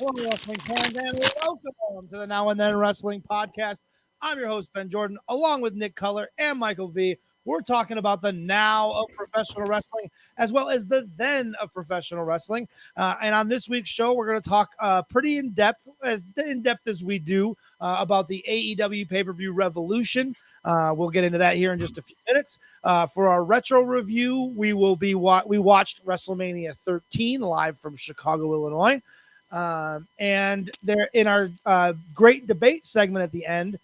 Hello, wrestling fans, and welcome to the Now and Then Wrestling Podcast. I'm your host, Ben Jordan, along with Nick Cutler and Michael V. We're talking about the now of professional wrestling, as well as the then of professional wrestling. And on this week's show, we're going to talk pretty in depth as we do about the AEW pay-per-view Revolution. We'll get into that here in just a few minutes. For our retro review, we watched WrestleMania 13 live from Chicago, Illinois. And there in our great debate segment at the end,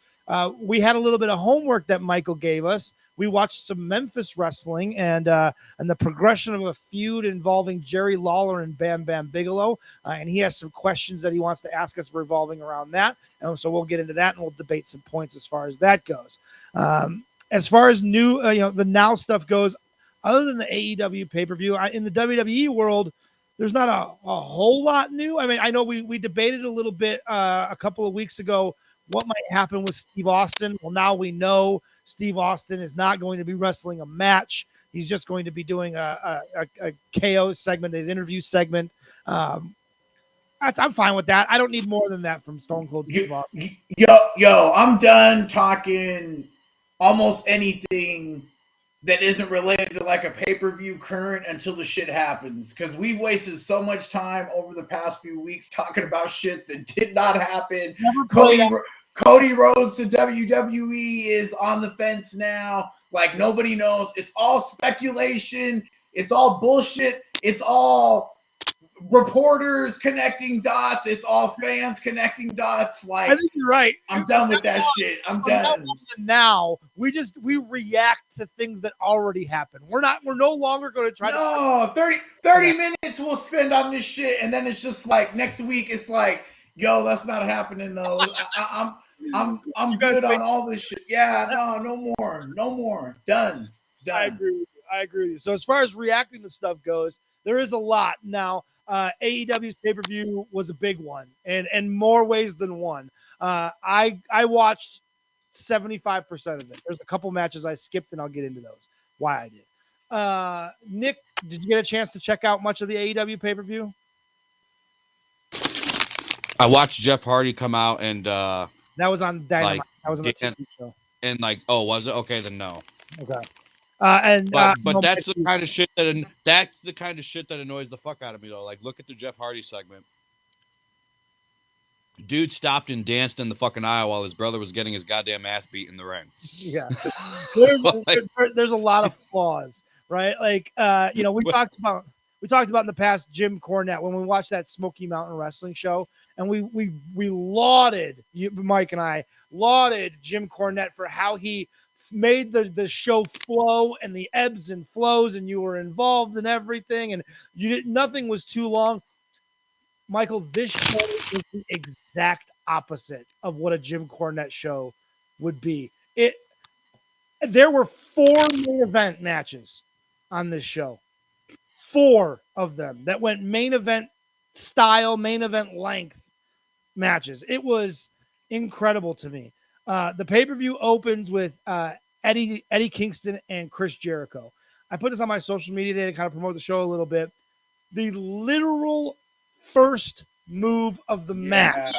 we had a little bit of homework that Michael gave us. We watched some Memphis wrestling and the progression of a feud involving Jerry Lawler and Bam Bam Bigelow. And he has some questions that he wants to ask us revolving around that. And so we'll get into that and we'll debate some points as far as that goes. As far as new, the now stuff goes, other than the AEW pay-per-view, in the WWE world, there's not a whole lot new. I mean, I know we debated a little bit a couple of weeks ago what might happen with Steve Austin. Well, now we know Steve Austin is not going to be wrestling a match. He's just going to be doing a KO segment, his interview segment. I'm fine with that. I don't need more than that from Stone Cold Steve Austin. Yo, I'm done talking almost anything that isn't related to like a pay-per-view current until the shit happens. Because we've wasted so much time over the past few weeks talking about shit that did not happen. Cody Rhodes to WWE is on the fence now. Like, nobody knows. It's all speculation. It's all bullshit. It's all reporters connecting dots. It's all fans connecting dots. Like, I think you're right. I'm done with that shit. I'm done. Now we react to things that already happened. We're no longer going to try to 30 minutes we'll spend on this shit, and then it's just like next week it's like, yo, that's not happening though. I'm good on all this shit. Yeah, no more. Done. I agree with you. So as far as reacting to stuff goes, there is a lot now. AEW's pay-per-view was a big one, and more ways than one. I watched 75% of it. There's a couple matches I skipped, and I'll get into those. Why I did. Nick, did you get a chance to check out much of the AEW pay-per-view? I watched Jeff Hardy come out and that was on Dynamite. That was on the TV show. And was it? Okay, then no. Okay. But that's the kind of shit that annoys the fuck out of me though. Like, look at the Jeff Hardy segment. Dude stopped and danced in the fucking aisle while his brother was getting his goddamn ass beat in the ring. Yeah, there's a lot of flaws, right? Like, we talked about in the past Jim Cornette when we watched that Smoky Mountain Wrestling show, and we lauded Mike and I lauded Jim Cornette for how he made the show flow and the ebbs and flows, and you were involved in everything, and nothing was too long. Michael, this show is the exact opposite of what a Jim Cornette show would be. There were 4 main event matches on this show. 4 of them that went main event style, main event length matches. It was incredible to me. The pay-per-view opens with Eddie Kingston and Chris Jericho. I put this on my social media today to kind of promote the show a little bit. The literal first move of the match.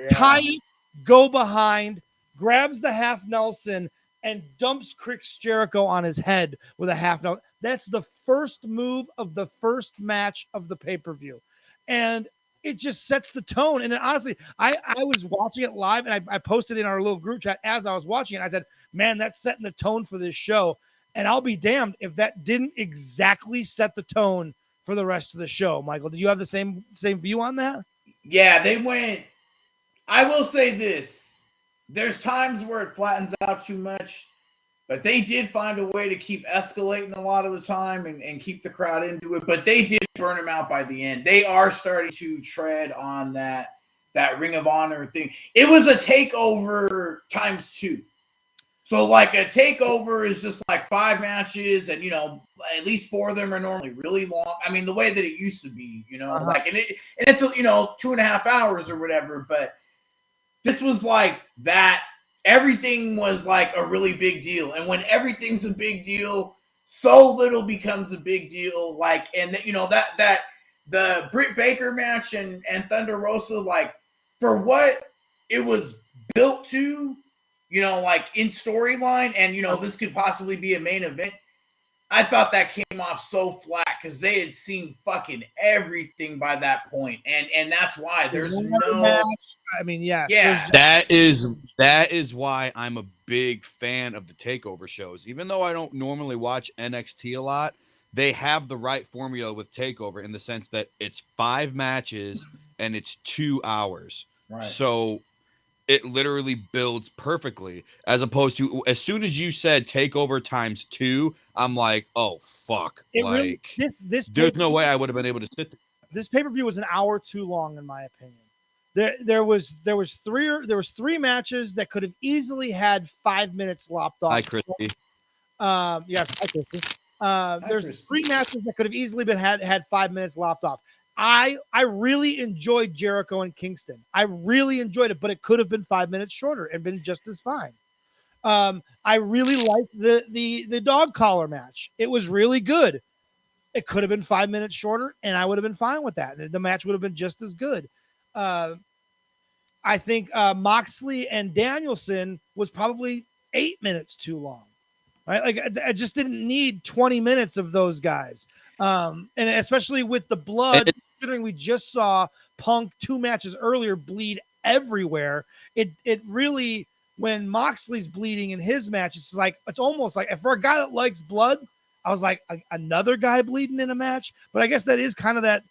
Tie it, go behind, grabs the half Nelson, and dumps Chris Jericho on his head with a half Nelson. That's the first move of the first match of the pay-per-view. And it just sets the tone. And honestly, I was watching it live, and I posted in our little group chat as I was watching it. I said, man, that's setting the tone for this show. And I'll be damned if that didn't exactly set the tone for the rest of the show. Michael, did you have the same view on that? Yeah, they went. I will say this. There's times where it flattens out too much, but they did find a way to keep escalating a lot of the time and keep the crowd into it. But they did burn them out by the end. They are starting to tread on that Ring of Honor thing. It was a takeover times 2. So like a takeover is just like 5 matches, and at least 4 of them are normally really long. I mean, the way that it used to be, like, and it's 2.5 hours or whatever. But this was like that. Everything was like a really big deal, and when everything's a big deal, so little becomes a big deal. Like, and that the Britt Baker match and Thunder Rosa, like for what it was built to, you know, like in storyline, and you know this could possibly be a main event. I thought that came off so flat because they had seen fucking everything by that point, and that's why there's no match. I mean, yes, yeah. That is why I'm a big fan of the takeover shows. Even though I don't normally watch NXT a lot, they have the right formula with takeover in the sense that it's 5 matches and it's 2 hours. Right. So it literally builds perfectly, as opposed to as soon as you said takeover times 2, I'm like, oh fuck. It like really, this there's no way I would have been able to sit there. This pay-per-view was an hour too long, in my opinion. There was 3 matches that could have easily had 5 minutes lopped off. Hi, Christy. Yes, hi, Christy. There's 3 matches that could have easily been had 5 minutes lopped off. I really enjoyed Jericho and Kingston. I really enjoyed it, but it could have been 5 minutes shorter and been just as fine. I really liked the dog collar match. It was really good. It could have been 5 minutes shorter, and I would have been fine with that. And the match would have been just as good. I think Moxley and Danielson was probably 8 minutes too long. Right? Like I just didn't need 20 minutes of those guys. And especially with the blood, considering we just saw Punk 2 matches earlier bleed everywhere. It really, when Moxley's bleeding in his match, it's almost like, for a guy that likes blood, I was like, another guy bleeding in a match. But I guess that is kind of that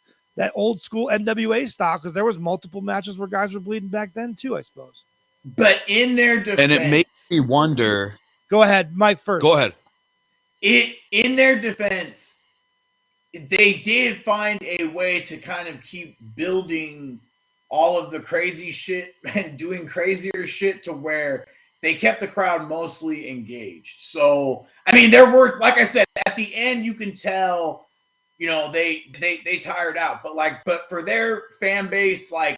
old school NWA style, because there was multiple matches where guys were bleeding back then too, I suppose. But in their defense, and it makes me wonder. Go ahead, Mike first. Go ahead. In their defense, they did find a way to kind of keep building all of the crazy shit and doing crazier shit to where they kept the crowd mostly engaged. So, I mean, there were, like I said, at the end, you can tell, you know, they tired out, but for their fan base, like,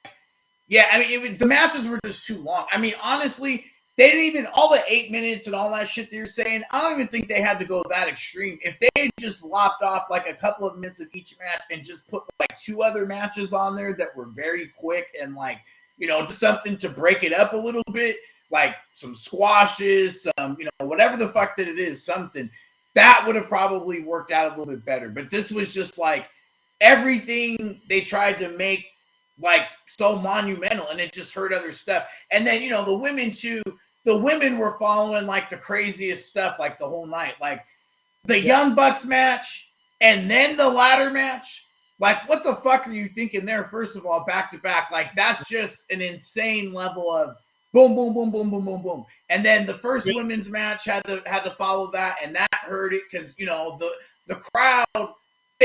yeah, I mean, the matches were just too long. I mean, honestly, they didn't even, all the 8 minutes and all that shit that you're saying, I don't even think they had to go that extreme. If they had just lopped off like a couple of minutes of each match and just put like 2 other matches on there that were very quick and like, you know, just something to break it up a little bit, like some squashes, some, you know, whatever the fuck that it is, something, that would have probably worked out a little bit better. But this was just like everything they tried to make like so monumental, and it just hurt other stuff. And then, you know, the women too, the women were following like the craziest stuff like the whole night. Like the Young Bucks match and then the ladder match. Like, what the fuck are you thinking there? First of all, back to back. Like, that's just an insane level of boom, boom, boom, boom, boom, boom, boom. And then the first women's match had to follow that, and that hurt it because, you know, the crowd,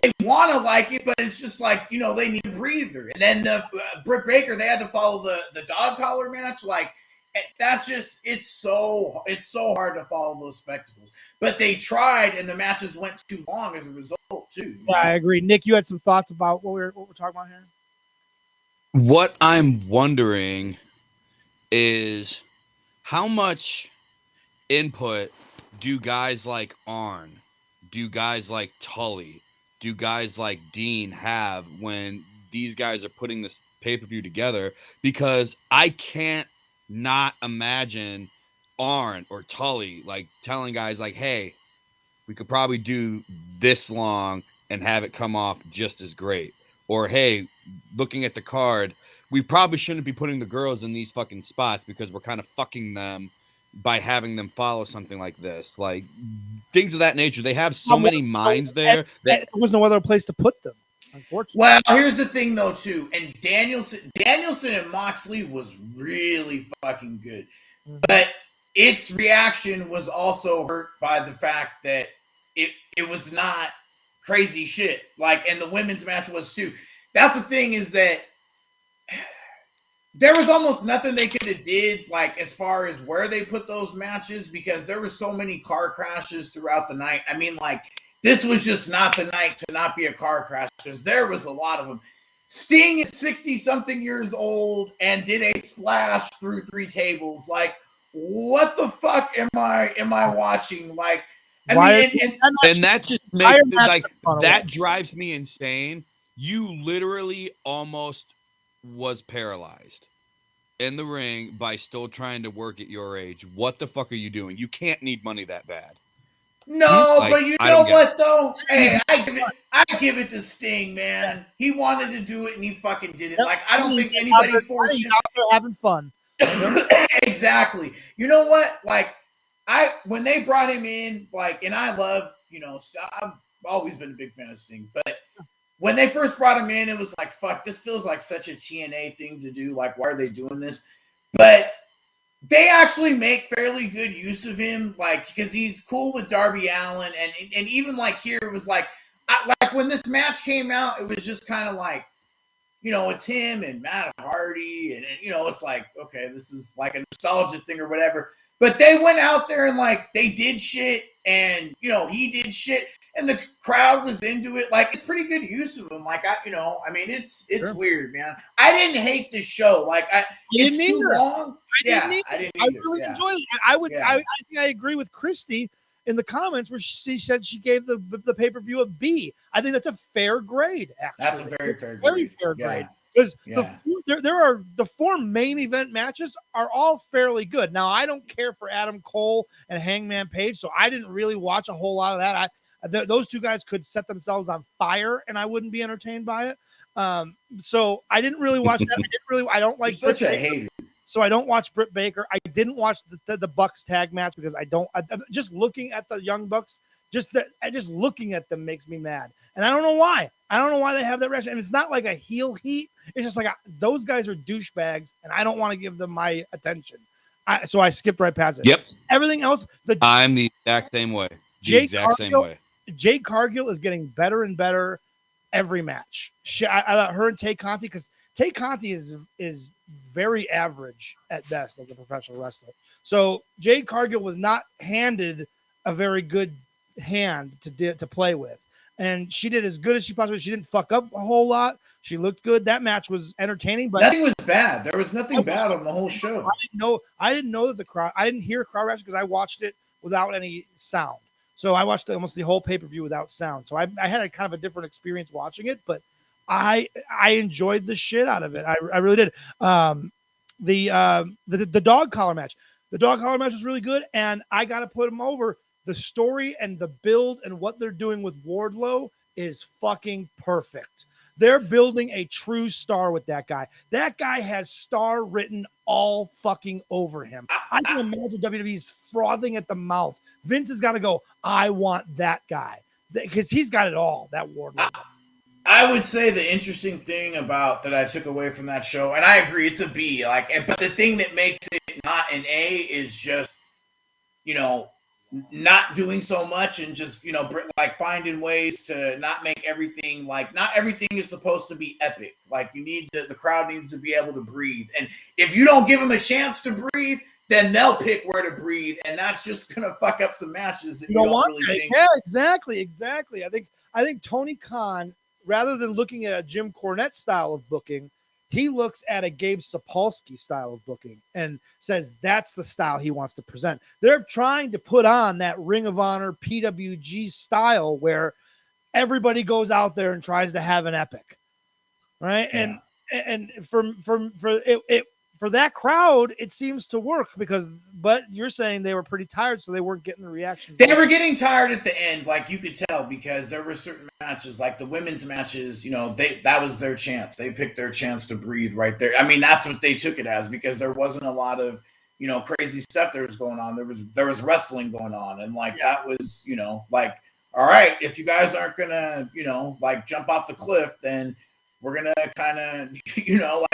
they want to like it, but it's just like, you know, they need a breather. And then the Britt Baker, they had to follow the dog collar match. Like, that's just, it's so hard to follow those spectacles. But they tried, and the matches went too long as a result too. Yeah, I agree. Nick, you had some thoughts about what we're talking about here? What I'm wondering is how much input do guys like Arn, do guys like Tully, do guys like Dean have when these guys are putting this pay-per-view together? Because I can't not imagine Arn or Tully like telling guys like, hey, we could probably do this long and have it come off just as great. Or, hey, looking at the card, we probably shouldn't be putting the girls in these fucking spots because we're kind of fucking them by having them follow something like this. Like, things of that nature. They have so many minds there that there was no other place to put them, unfortunately. Well, here's the thing, though, too. And Danielson and Moxley was really fucking good. Mm-hmm. But its reaction was also hurt by the fact that it was not crazy shit. Like, and the women's match was too. That's the thing, is that there was almost nothing they could have did, like, as far as where they put those matches, because there were so many car crashes throughout the night. I mean, like, this was just not the night to not be a car crash, because there was a lot of them. Sting is 60-something years old and did a splash through 3 tables. Like, what the fuck am I watching? Like, I mean, and that just makes like that drives me insane You literally almost was paralyzed in the ring by still trying to work at your age. What the fuck are you doing? You can't need money that bad. No, Like, but you I know don't get what though? He's Hey, I give it to Sting, man. He wanted to do it and he fucking did it. Yep. Like I don't think He's out anybody there- forced he's him. out there having fun. Exactly. You know what? Like when they brought him in, like, and I love, I've always been a big fan of Sting, but when they first brought him in, it was like, fuck, this feels like such a TNA thing to do. Like, why are they doing this? But they actually make fairly good use of him, like, because he's cool with Darby Allin, and even like here it was like when this match came out, it was just kind of like, it's him and Matt Hardy, and it's like, okay, this is like a nostalgia thing or whatever. But they went out there and like they did shit, and he did shit, and the crowd was into it. Like, it's pretty good use of him. Like I mean, it's Sure. weird, man. I didn't hate the show. Like it's too long. I didn't either. really Yeah. enjoyed it. I Yeah. think I agree with Christy in the comments where she said she gave the pay-per-view a B. I think that's a fair grade, actually. That's a very fair Very grade. fair Yeah. grade. Because Yeah. the four main event matches are all fairly good. Now, I don't care for Adam Cole and Hangman Page, so I didn't really watch a whole lot of that. Those two guys could set themselves on fire, and I wouldn't be entertained by it. So I didn't really watch that. I don't like You're such Britt a Baker, hater. so I don't watch Britt Baker. I didn't watch the Bucks tag match because I'm just looking at the Young Bucks. Just looking at them makes me mad, and I don't know why. I don't know why they have that reaction. And it's not like a heel heat. It's just like those guys are douchebags, and I don't want to give them my attention. So I skipped right past it. Yep. Everything else, I'm the exact same way. Same way. Jade Cargill is getting better and better every match. I thought her and Tay Conti, because Tay Conti is very average at best as a professional wrestler. So Jade Cargill was not handed a very good hand to play with, and she did as good as she possibly. She didn't fuck up a whole lot. She looked good. That match was entertaining, but nothing was bad. There was nothing bad on the whole show. I didn't know that the crowd. I didn't hear crowd reaction because I watched it without any sound. So I watched almost the whole pay-per-view without sound. So I had a kind of a different experience watching it, but I enjoyed the shit out of it. I really did. The dog collar match. The dog collar match was really good, and I got to put them over. The story and the build and what they're doing with Wardlow is fucking perfect. They're building a true star with that guy. That guy has star written all fucking over him. I can imagine WWE's frothing at the mouth. Vince has got to go, I want that guy. Because he's got it all, that Wardlow. I would say the interesting thing about that I took away from that show, and I agree, it's a B. But the thing that makes it not an A is just, not doing so much and just, like finding ways to not make everything not everything is supposed to be epic. Like the crowd needs to be able to breathe. And if you don't give them a chance to breathe, then they'll pick where to breathe. And that's just going to fuck up some matches. That you don't want really think. Yeah, exactly. I think Tony Khan, rather than looking at a Jim Cornette style of booking, he looks at a Gabe Sapolsky style of booking and says that's the style he wants to present. They're trying to put on that Ring of Honor PWG style where everybody goes out there and tries to have an epic, right? Yeah. And for that crowd, it seems to work but you're saying they were pretty tired, so they weren't getting the reactions. They were getting tired at the end, like you could tell, because there were certain matches, like the women's matches, that was their chance. They picked their chance to breathe right there. I mean, that's what they took it as, because there wasn't a lot of, crazy stuff that was going on. There was wrestling going on, and that was, all right, if you guys aren't gonna, jump off the cliff, then we're going to kind of,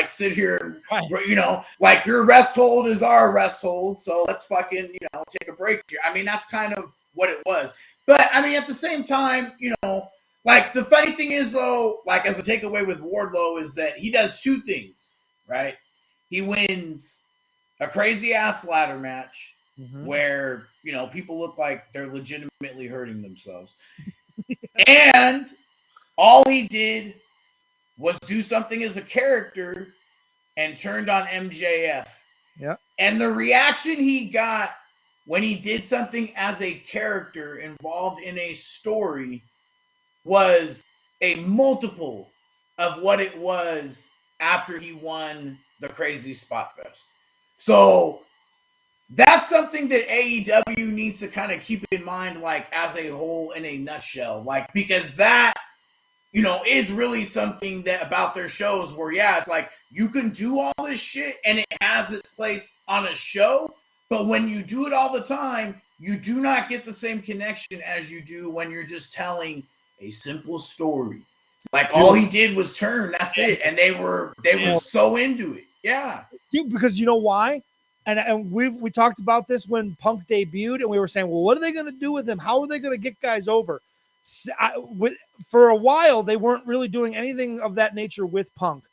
sit here, right. Your rest hold is our rest hold. So let's fucking, take a break here. I mean, that's kind of what it was. But I mean, at the same time, the funny thing is though, as a takeaway with Wardlow is that he does two things, right? He wins a crazy ass ladder match where, people look like they're legitimately hurting themselves. And all he did was do something as a character and turned on MJF. Yeah. And the reaction he got when he did something as a character involved in a story was a multiple of what it was after he won the Crazy Spot Fest. So that's something that AEW needs to kind of keep in mind, like as a whole, in a nutshell, like because that, you know, is really something that about their shows where, yeah, it's like you can do all this shit and it has its place on a show, but when you do it all the time, you do not get the same connection as you do when you're just telling a simple story. Like all he did was turn, that's it, and they were so into it. Yeah, because you know why? And we talked about this when Punk debuted, and we were saying, well, what are they going to do with him? How are they going to get guys over? For a while, they weren't really doing anything of that nature with Punk,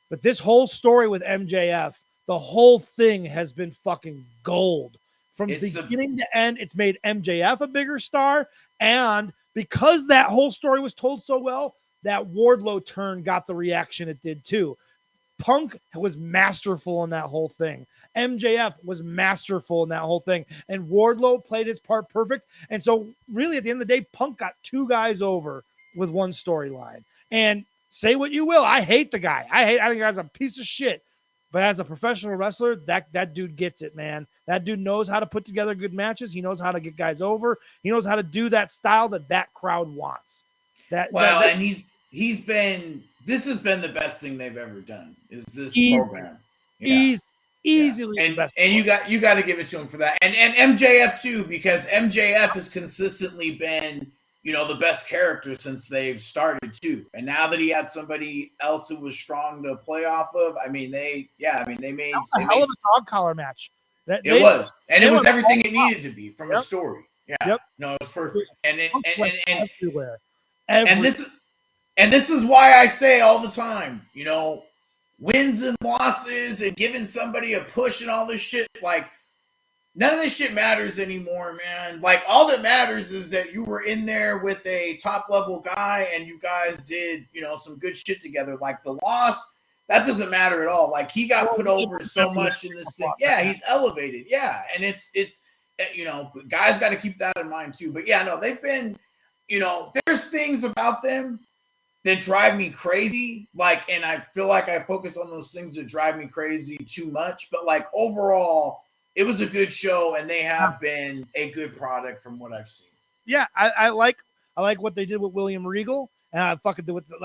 but this whole story with MJF, the whole thing has been fucking gold from beginning to end. It's made MJF a bigger star, and because that whole story was told so well, that Wardlow turn got the reaction it did too. Punk was masterful in that whole thing. MJF was masterful in that whole thing. And Wardlow played his part perfect. And so really at the end of the day, Punk got two guys over with one storyline. And say what you will, I hate the guy. I think the guy's a piece of shit. But as a professional wrestler, that dude gets it, man. That dude knows how to put together good matches. He knows how to get guys over. He knows how to do that style that crowd wants. And he's been, this has been the best thing they've ever done, is this program. Yeah. Easily and, the best. And you got to give it to him for that. And MJF too, because MJF has consistently been, you know, the best character since they've started too. And now that he had somebody else who was strong to play off of, I mean, they made a hell of a dog collar match. It was everything it needed to be from a story. Yeah. No, it was perfect. And everywhere. And this is why I say all the time, you know, wins and losses and giving somebody a push and all this shit, like none of this shit matters anymore, man. Like all that matters is that you were in there with a top level guy and you guys did, you know, some good shit together. Like the loss, that doesn't matter at all. Like he got put over so much in this thing. Yeah, he's elevated. Yeah. And it's you know, guys got to keep that in mind too. But yeah, no, they've been, you know, there's things about them that drive me crazy. Like, and I feel like I focus on those things that drive me crazy too much. But like overall, it was a good show, and they have been a good product from what I've seen. Yeah, I like what they did with William Regal, and I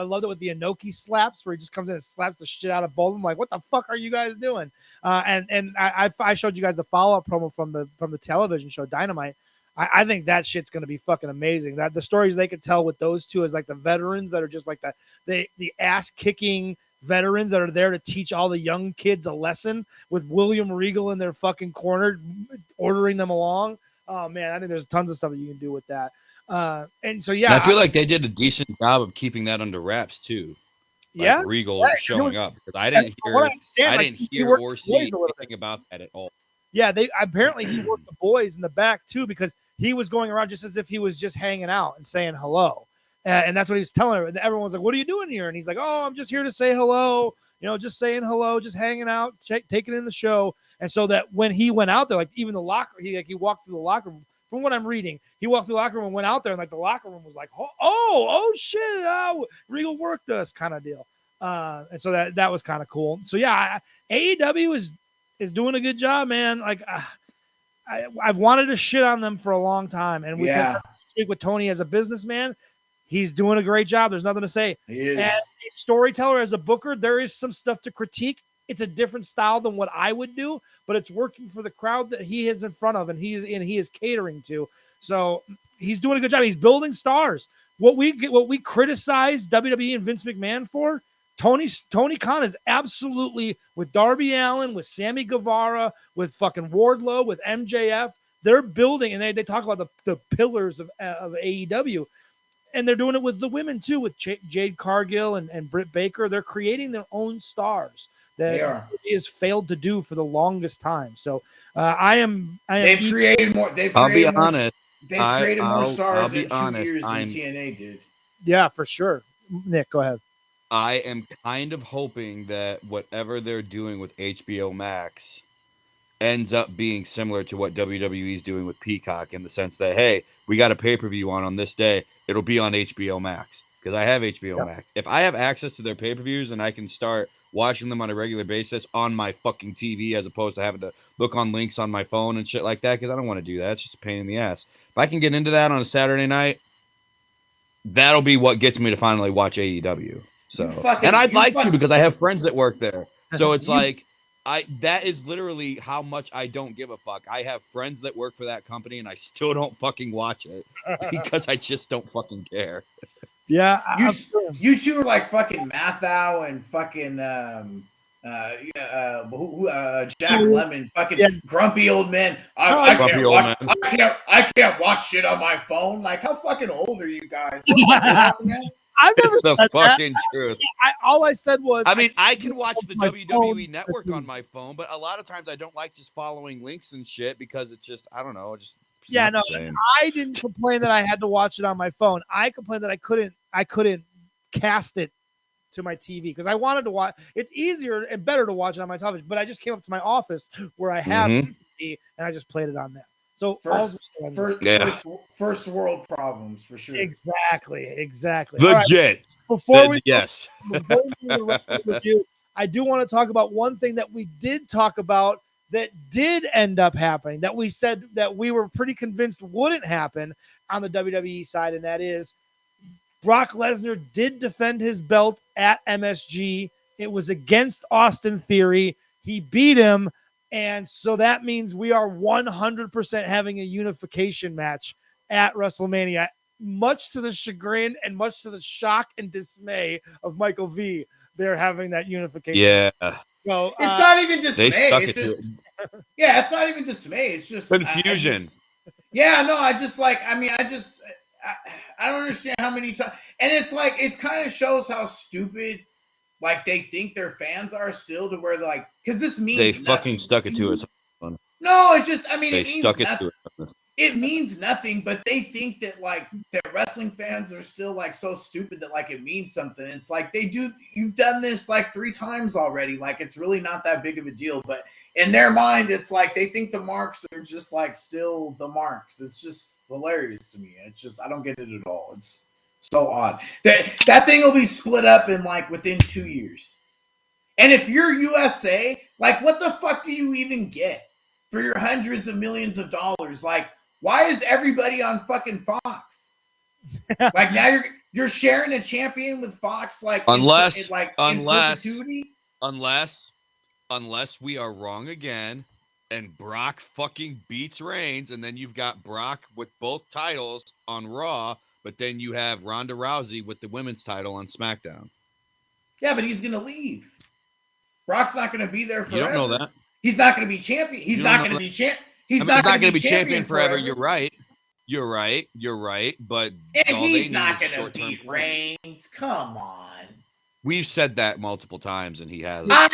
loved it with the Inoki slaps, where he just comes in and slaps the shit out of both of them. Like, what the fuck are you guys doing? And I showed you guys the follow up promo from the television show Dynamite. I think that shit's gonna be fucking amazing. That the stories they could tell with those two is like the veterans that are just like the ass kicking veterans that are there to teach all the young kids a lesson, with William Regal in their fucking corner ordering them along. Oh man, I think there's tons of stuff that you can do with that. And so yeah, and I feel like they did a decent job of keeping that under wraps too. Like Regal showing up, because I didn't hear or see anything about that at all. Yeah, they apparently he worked the boys in the back too, because he was going around just as if he was just hanging out and saying hello. And that's what he was telling her. And everyone was like, "What are you doing here?" And he's like, "Oh, I'm just here to say hello. You know, just saying hello, just hanging out, taking in the show." And so that when he went out there, like even the locker, he walked through the locker room. From what I'm reading, he walked through the locker room and went out there, and like the locker room was like, "Oh shit, Regal worked us," kind of deal. And so that was kind of cool. So yeah, AEW is doing a good job, man. Like I've wanted to shit on them for a long time, and we can speak with Tony as a businessman. He's doing a great job. There's nothing to say. As a storyteller, as a booker, there is some stuff to critique. It's a different style than what I would do, but it's working for the crowd that he is in front of, and he is catering to. So he's doing a good job. He's building stars. What we criticize WWE and Vince McMahon for, Tony Khan is absolutely, with Darby Allin, with Sammy Guevara, with fucking Wardlow, with MJF. They're building, and they talk about the pillars of AEW. And they're doing it with the women too, with Jade Cargill and Britt Baker. They're creating their own stars that he has failed to do for the longest time. So They've created more. I'll be honest. They've created more stars in 2 years than TNA did. Yeah, for sure. Nick, go ahead. I am kind of hoping that whatever they're doing with HBO Max ends up being similar to what WWE is doing with Peacock, in the sense that, hey, we got a pay-per-view on this day. It'll be on HBO Max. because I have HBO Yep. Max. If I have access to their pay-per-views and I can start watching them on a regular basis on my fucking TV as opposed to having to look on links on my phone and shit like that, because I don't want to do that. It's just a pain in the ass. If I can get into that on a Saturday night, that'll be what gets me to finally watch AEW. So, and I'd like to because I have friends that work there. So it's like, that is literally how much I don't give a fuck. I have friends that work for that company and I still don't fucking watch it because I just don't fucking care. Yeah, you two are like fucking Mathau and fucking Jack Lemmon, fucking grumpy old men. I can't watch shit on my phone. Like, how fucking old are you guys? I've never it's the said fucking that. truth. All I said was, I mean, I can watch the WWE Network on on my phone, but a lot of times I don't like just following links and shit because it's just, I don't know, just yeah, no. I didn't complain that I had to watch it on my phone. I complained that I couldn't cast it to my TV because I wanted to watch. It's easier and better to watch it on my television, but I just came up to my office where I have TV and I just played it on there. So first world problems for sure. Exactly. Legit. Right. Before we do the rest of the review, I do want to talk about one thing that we did talk about that did end up happening, that we said that we were pretty convinced wouldn't happen on the WWE side, and that is Brock Lesnar did defend his belt at MSG. It was against Austin Theory. He beat him. And so that means we are 100% having a unification match at WrestleMania, much to the chagrin and much to the shock and dismay of Michael V. They're having that unification. Yeah. So it's not even dismay. They stuck it's it just, to it. Yeah, it's not even dismay. It's just confusion. I don't understand how many times. And it's like, it kind of shows how stupid like they think their fans are still, to where they're like, because this means they nothing. Fucking stuck it to it. No, it's just, I mean, they it means stuck nothing. It to it. It means nothing, but they think that like that wrestling fans are still like so stupid that like it means something. It's like you've done this like 3 times already. Like it's really not that big of a deal, but in their mind, it's like they think the marks are just like still the marks. It's just hilarious to me. It's just, I don't get it at all. It's so odd that thing will be split up in like within 2 years. And if you're USA, like what the fuck do you even get for your hundreds of millions of dollars? Like, why is everybody on fucking Fox? Like now you're sharing a champion with Fox, like unless we are wrong again and Brock fucking beats Reigns, and then you've got Brock with both titles on Raw, but then you have Ronda Rousey with the women's title on SmackDown. Yeah, but he's gonna leave. Brock's not gonna be there forever. You don't know that. He's not gonna be champion. He's not gonna be champ. He's not going to be champion forever. You're right. But and he's not going to beat Reigns. Come on. We've said that multiple times, and he has. But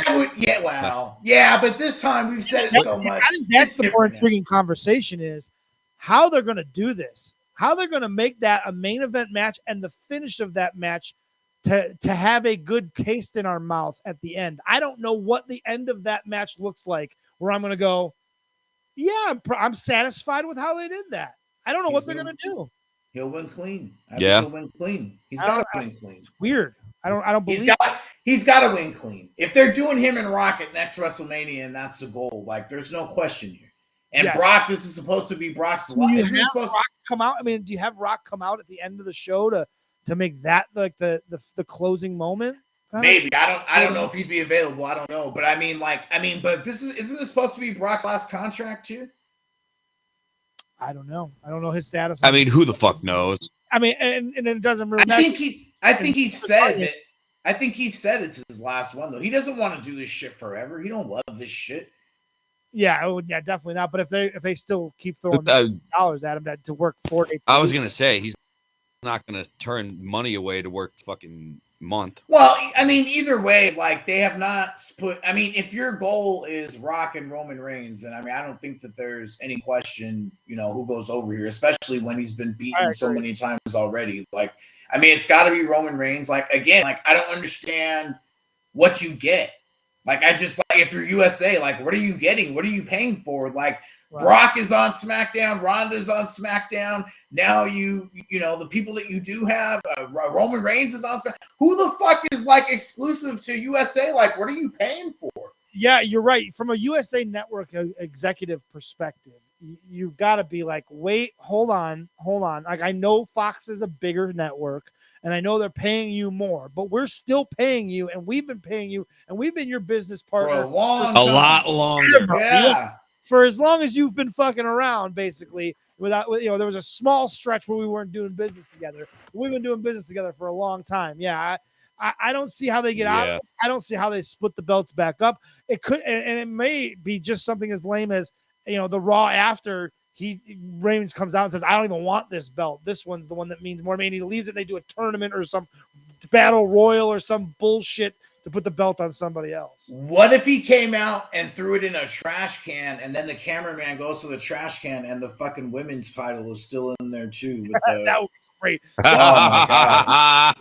this time we've said it so much. I think that's the more intriguing conversation is how they're going to do this. How they're going to make that a main event match and the finish of that match to have a good taste in our mouth at the end. I don't know what the end of that match looks like, where I'm going to go, yeah, I'm satisfied with how they did that. I don't know what they're going to do. He'll win clean. He'll win clean. He's got to win clean. It's weird. I don't believe he's got to win clean. If they're doing him and Rock at next WrestleMania and that's the goal, like there's no question here. And Brock, this is supposed to be Brock's life. Rock come out? I mean, do you have Rock come out at the end of the show to make that like the closing moment? Maybe. I don't know if he'd be available. I don't know. But but isn't this supposed to be Brock's last contract too? I don't know. I don't know his status. I mean, who the fuck knows? I mean, and it doesn't really matter. I think he said it's his last one though. He doesn't want to do this shit forever. He don't love this shit. Yeah, definitely not. But if they still keep throwing dollars at him to work 4 days, I was gonna say he's not gonna turn money away to work fucking month. Well, I mean, either way, like they have not put. I mean, if your goal is Rock and Roman Reigns, then I mean, I don't think that there's any question, who goes over here, especially when he's been beaten so many times already. Like, I mean, it's got to be Roman Reigns. Like again, like I don't understand what you get. Like I just if you're USA, like what are you getting? What are you paying for? Like Brock is on SmackDown. Ronda's on SmackDown. Now you know the people that you do have. Roman Reigns is on SmackDown. Who the fuck is like exclusive to USA? Like, what are you paying for? Yeah, you're right. From a USA Network executive perspective, you've got to be like, wait, hold on. Like, I know Fox is a bigger network, and I know they're paying you more, but we're still paying you, and we've been paying you, and we've been your business partner For a long A time. lot longer. Yeah. For as long as you've been fucking around, basically. There was a small stretch where we weren't doing business together. We've been doing business together for a long time. Yeah, I don't see how they get out of this. I don't see how they split the belts back up. It could, and it may be just something as lame as, the Raw after Reigns comes out and says, I don't even want this belt. This one's the one that means more. Maybe he leaves it. They do a tournament or some battle royal or some bullshit to put the belt on somebody else. What if he came out and threw it in a trash can, and then the cameraman goes to the trash can, and the fucking women's title is still in there too? With the... That would be great. Oh my god,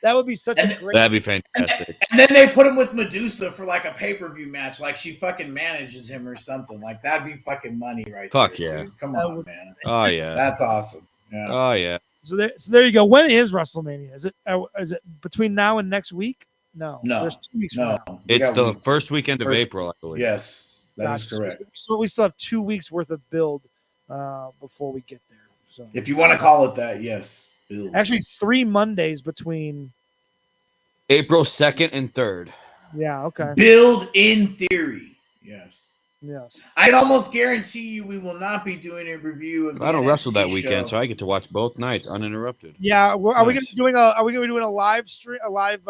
that would be such a great. That'd be fantastic. And then they put him with Medusa for like a pay-per-view match, like she fucking manages him or something. Like, that'd be fucking money, right? Fuck there, yeah! Dude. Come on, man. Oh yeah, that's awesome. Yeah. Oh yeah. So there you go. When is WrestleMania? Is it between now and next week? No. There's 2 weeks from now. It's the first weekend of April, I believe. Yes, that is correct. So we still have 2 weeks worth of build before we get there. So if you want to call it that, yes. Build. Actually, 3 Mondays between April 2nd and 3rd. Yeah, okay. Build in theory. Yes. Yes. I'd almost guarantee you we will not be doing a review of I don't NXT wrestle that weekend, show. so I get to watch both nights uninterrupted. Yeah, are we going to be doing a live stream, live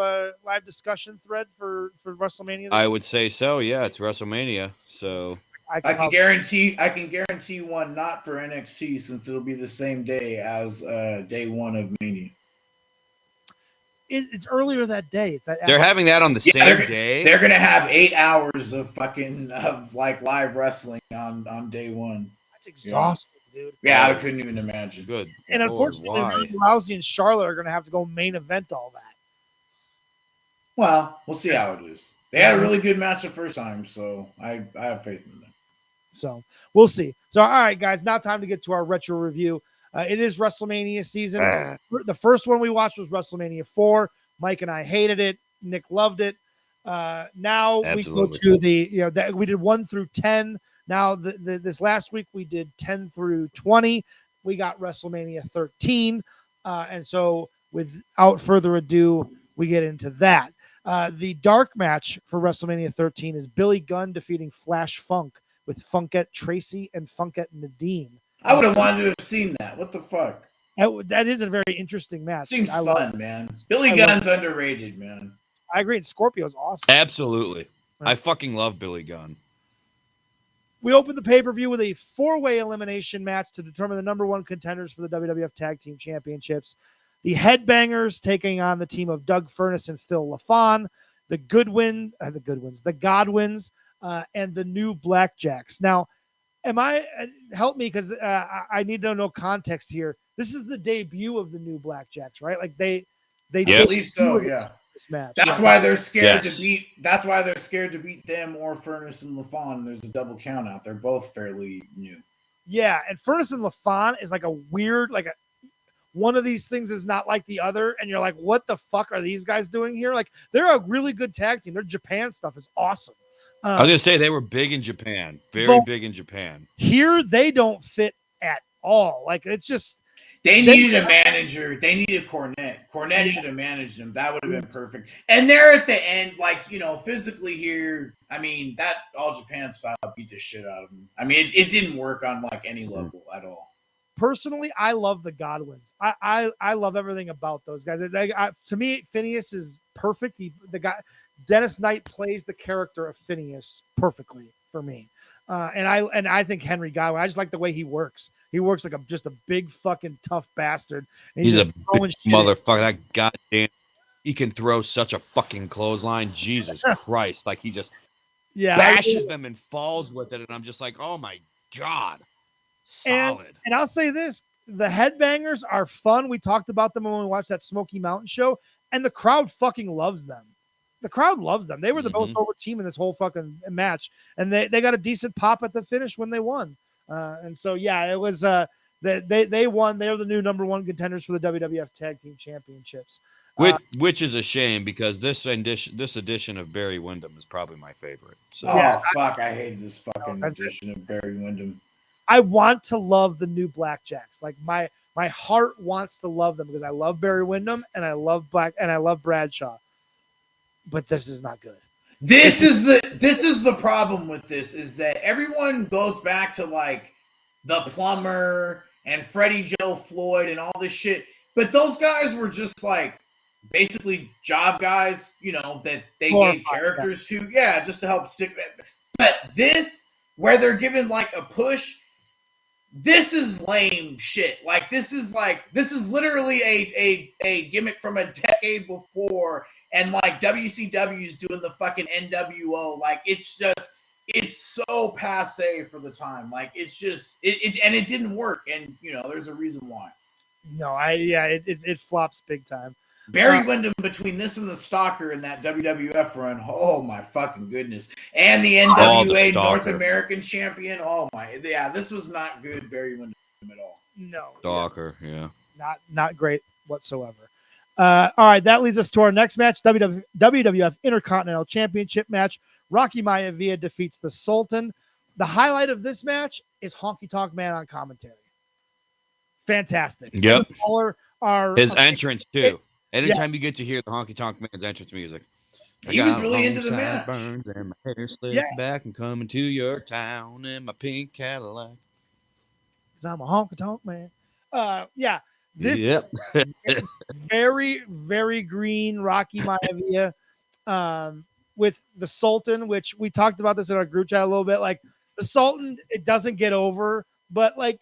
discussion thread for WrestleMania? I would say so. Yeah, it's WrestleMania, so I can guarantee one not for NXT, since it'll be the same day as day one of Mania. It's earlier that day. They're having that on the same day. They're gonna have 8 hours of live wrestling on day one. That's exhausting, dude. Yeah, I couldn't even imagine. Good. And unfortunately, Ronda Rousey and Charlotte are gonna have to go main event all that. Well, we'll see how it is. They had a really good match the first time, so I have faith in them. So we'll see. So all right, guys, now time to get to our retro review. It is WrestleMania season. The first one we watched was WrestleMania 4. Mike and I hated it. Nick loved it. Now we go to we did 1 through 10. Now this last week we did 10 through 20. We got WrestleMania 13. And so without further ado, we get into that. The dark match for WrestleMania 13 is Billy Gunn defeating Flash Funk with Funkette Tracy and Funkette Nadine. I would have wanted to have seen that. What the fuck? That is a very interesting match. Seems fun, man. Billy Gunn's underrated, man. I agree. And Scorpio's awesome. Absolutely. I fucking love Billy Gunn. We opened the pay-per-view with a 4-way elimination match to determine the number 1 contenders for the WWF Tag Team Championships. The Headbangers taking on the team of Doug Furnas and Phil LaFon, the Godwins, and the New Blackjacks. Now, help me, because I need to know context here. This is the debut of the New Blackjacks, right? Like they I believe so. Yeah, this match. That's why they're scared to beat. That's why they're scared to beat them or Furnas and LaFon. There's a double count out. They're both fairly new. Yeah, and Furnas and LaFon is like a weird, one of these things is not like the other, and you're like, what the fuck are these guys doing here? Like, they're a really good tag team. Their Japan stuff is awesome. I was gonna say they were big in Japan, very big in Japan. Here, they don't fit at all. Like, it's just they needed a manager. They needed Cornette. Cornette should have managed them. That would have been perfect. And they're at the end, physically here. I mean, that All Japan style beat the shit out of them. I mean, it didn't work on any level at all. Personally, I love the Godwins. I love everything about those guys. To me, Phineas is perfect. Dennis Knight plays the character of Phineas perfectly for me. And I think Henry Godwin, I just like the way he works. He works like just a big fucking tough bastard. And he's a big motherfucker. That goddamn, he can throw such a fucking clothesline. Jesus Christ. Like, he just bashes them and falls with it. And I'm just like, oh my God. Solid. And I'll say this, the Headbangers are fun. We talked about them when we watched that Smoky Mountain show, and the crowd fucking loves them. The crowd loves them. They were the most over team in this whole fucking match, and they got a decent pop at the finish when they won. And so it was they won. They're the new number one contenders for the WWF Tag Team Championships. Which is a shame because this edition of Barry Windham is probably my favorite. So. Fuck! I hate this fucking edition of Barry Windham. I want to love the new Blackjacks. Like my heart wants to love them because I love Barry Windham and I love Bradshaw. But this is not good. This is the problem with this is that everyone goes back to like the Plumber and Freddie Joe Floyd and all this shit. But those guys were just like basically job guys, that they gave characters to. Yeah, just to help stick. But this, where they're given like a push, this is lame shit. Like this is literally a gimmick from a decade before, and like WCW's doing the fucking NWO. Like it's so passe for the time. Like it's just and it didn't work, and there's a reason why. No, it flops big time. Barry Windham between this and the Stalker and that WWF run, oh my fucking goodness. And the NWA North American champion, this was not good Barry Windham at all. No. Stalker, Not great whatsoever. All right, that leads us to our next match, WWF Intercontinental Championship match. Rocky Maivia defeats the Sultan. The highlight of this match is Honky Tonk Man on commentary. Fantastic. Yep. His entrance too. Anytime you get to hear the Honky Tonk Man's entrance music. He was really into the match. Burns and my hair slips back and coming to your town in my pink Cadillac. Because I'm a Honky Tonk Man. This very, very green Rocky Maivia with the Sultan, which we talked about this in our group chat a little bit. Like the Sultan, it doesn't get over, but like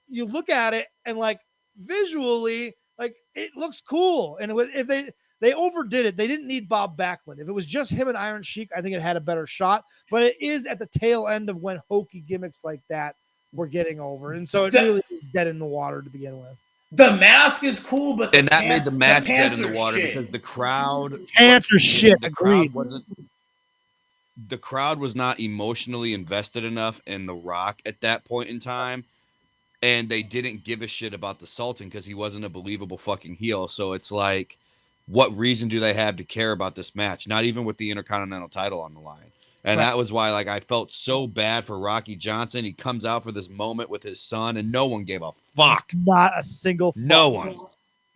you look at it and like visually, like it looks cool. And if they overdid it, they didn't need Bob Backlund. If it was just him and Iron Sheik, I think it had a better shot. But it is at the tail end of when hokey gimmicks like that were getting over, and so it really is dead in the water to begin with. The mask is cool, but that made the match dead in the water because the crowd pants are shit. The crowd was not emotionally invested enough in The Rock at that point in time. And they didn't give a shit about the Sultan because he wasn't a believable fucking heel. So it's like, what reason do they have to care about this match? Not even with the Intercontinental title on the line. And that was why, like, I felt so bad for Rocky Johnson. He comes out for this moment with his son, and no one gave a fuck. Not a single fuck. No one.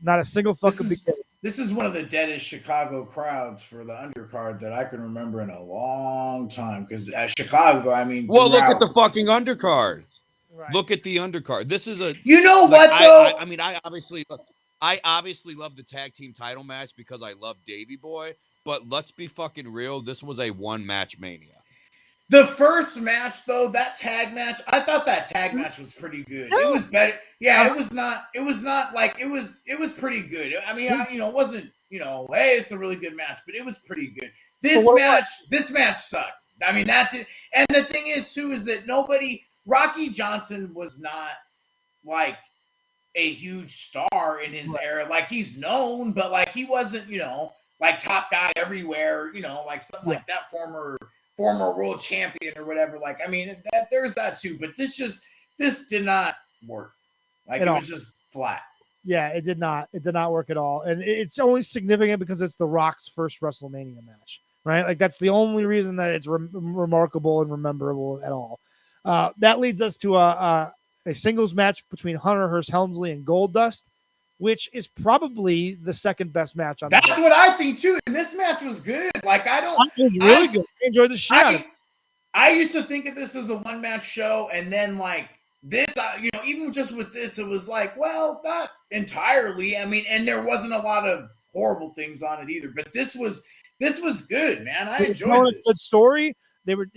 Not a single fucking beginning. This is one of the deadest Chicago crowds for the undercard that I can remember in a long time. Because at Chicago, I mean... Well, look at the fucking undercard. Right. Look at the undercard. This is a... You know what, though? I obviously love the tag team title match because I love Davey Boy, but let's be fucking real. This was a one-match mania. The first match, though, that tag match, I thought that tag match was pretty good. It was better. Yeah, it was pretty good. I mean, it wasn't, hey, it's a really good match, but it was pretty good. This match sucked. I mean, that did. And the thing is, too, is that Rocky Johnson was not like a huge star in his era. Like he's known, but like he wasn't, like top guy everywhere, like something like that, former world champion or whatever. Like, I mean, there's that too, but this did not work. Like it was just flat. Yeah, it did not. It did not work at all. And it's only significant because it's The Rock's first WrestleMania match, right? Like that's the only reason that it's remarkable and rememberable at all. That leads us to a singles match between Hunter Hearst Helmsley and Goldust, which is probably the second best match on. That's what I think too. And this match was good. Like it was really good. I enjoyed the shit out of it. I used to think of this as a one match show, and then like this, even just with this, it was like, well, not entirely. I mean, and there wasn't a lot of horrible things on it either. But this was good, man. I enjoyed it. A good story. They were,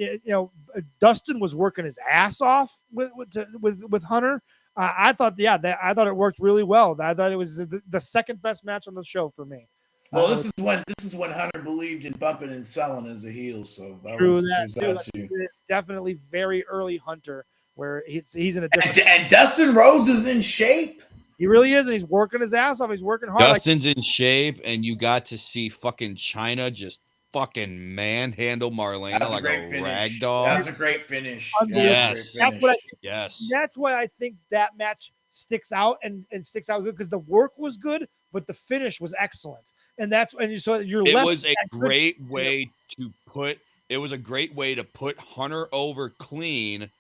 Dustin was working his ass off with Hunter. I thought it worked really well. I thought it was the second best match on the show for me. Well, this is when Hunter believed in bumping and selling as a heel. So it's definitely very early Hunter, where he's in a different. And Dustin Rhodes is in shape. He really is, and he's working his ass off. He's working hard. Dustin's in shape, and you got to see fucking China just fucking manhandle Marlena That's like a great a finish. rag doll. That's a great finish. Unbelievable. Yeah, Yes. that's a That's great what I finish. think. Yes. That's why I think that match sticks out and sticks out good because the work was good, but the finish was excellent. And that's and so you're It left was a with that good great feel. way to put it was a great way to put Hunter over clean,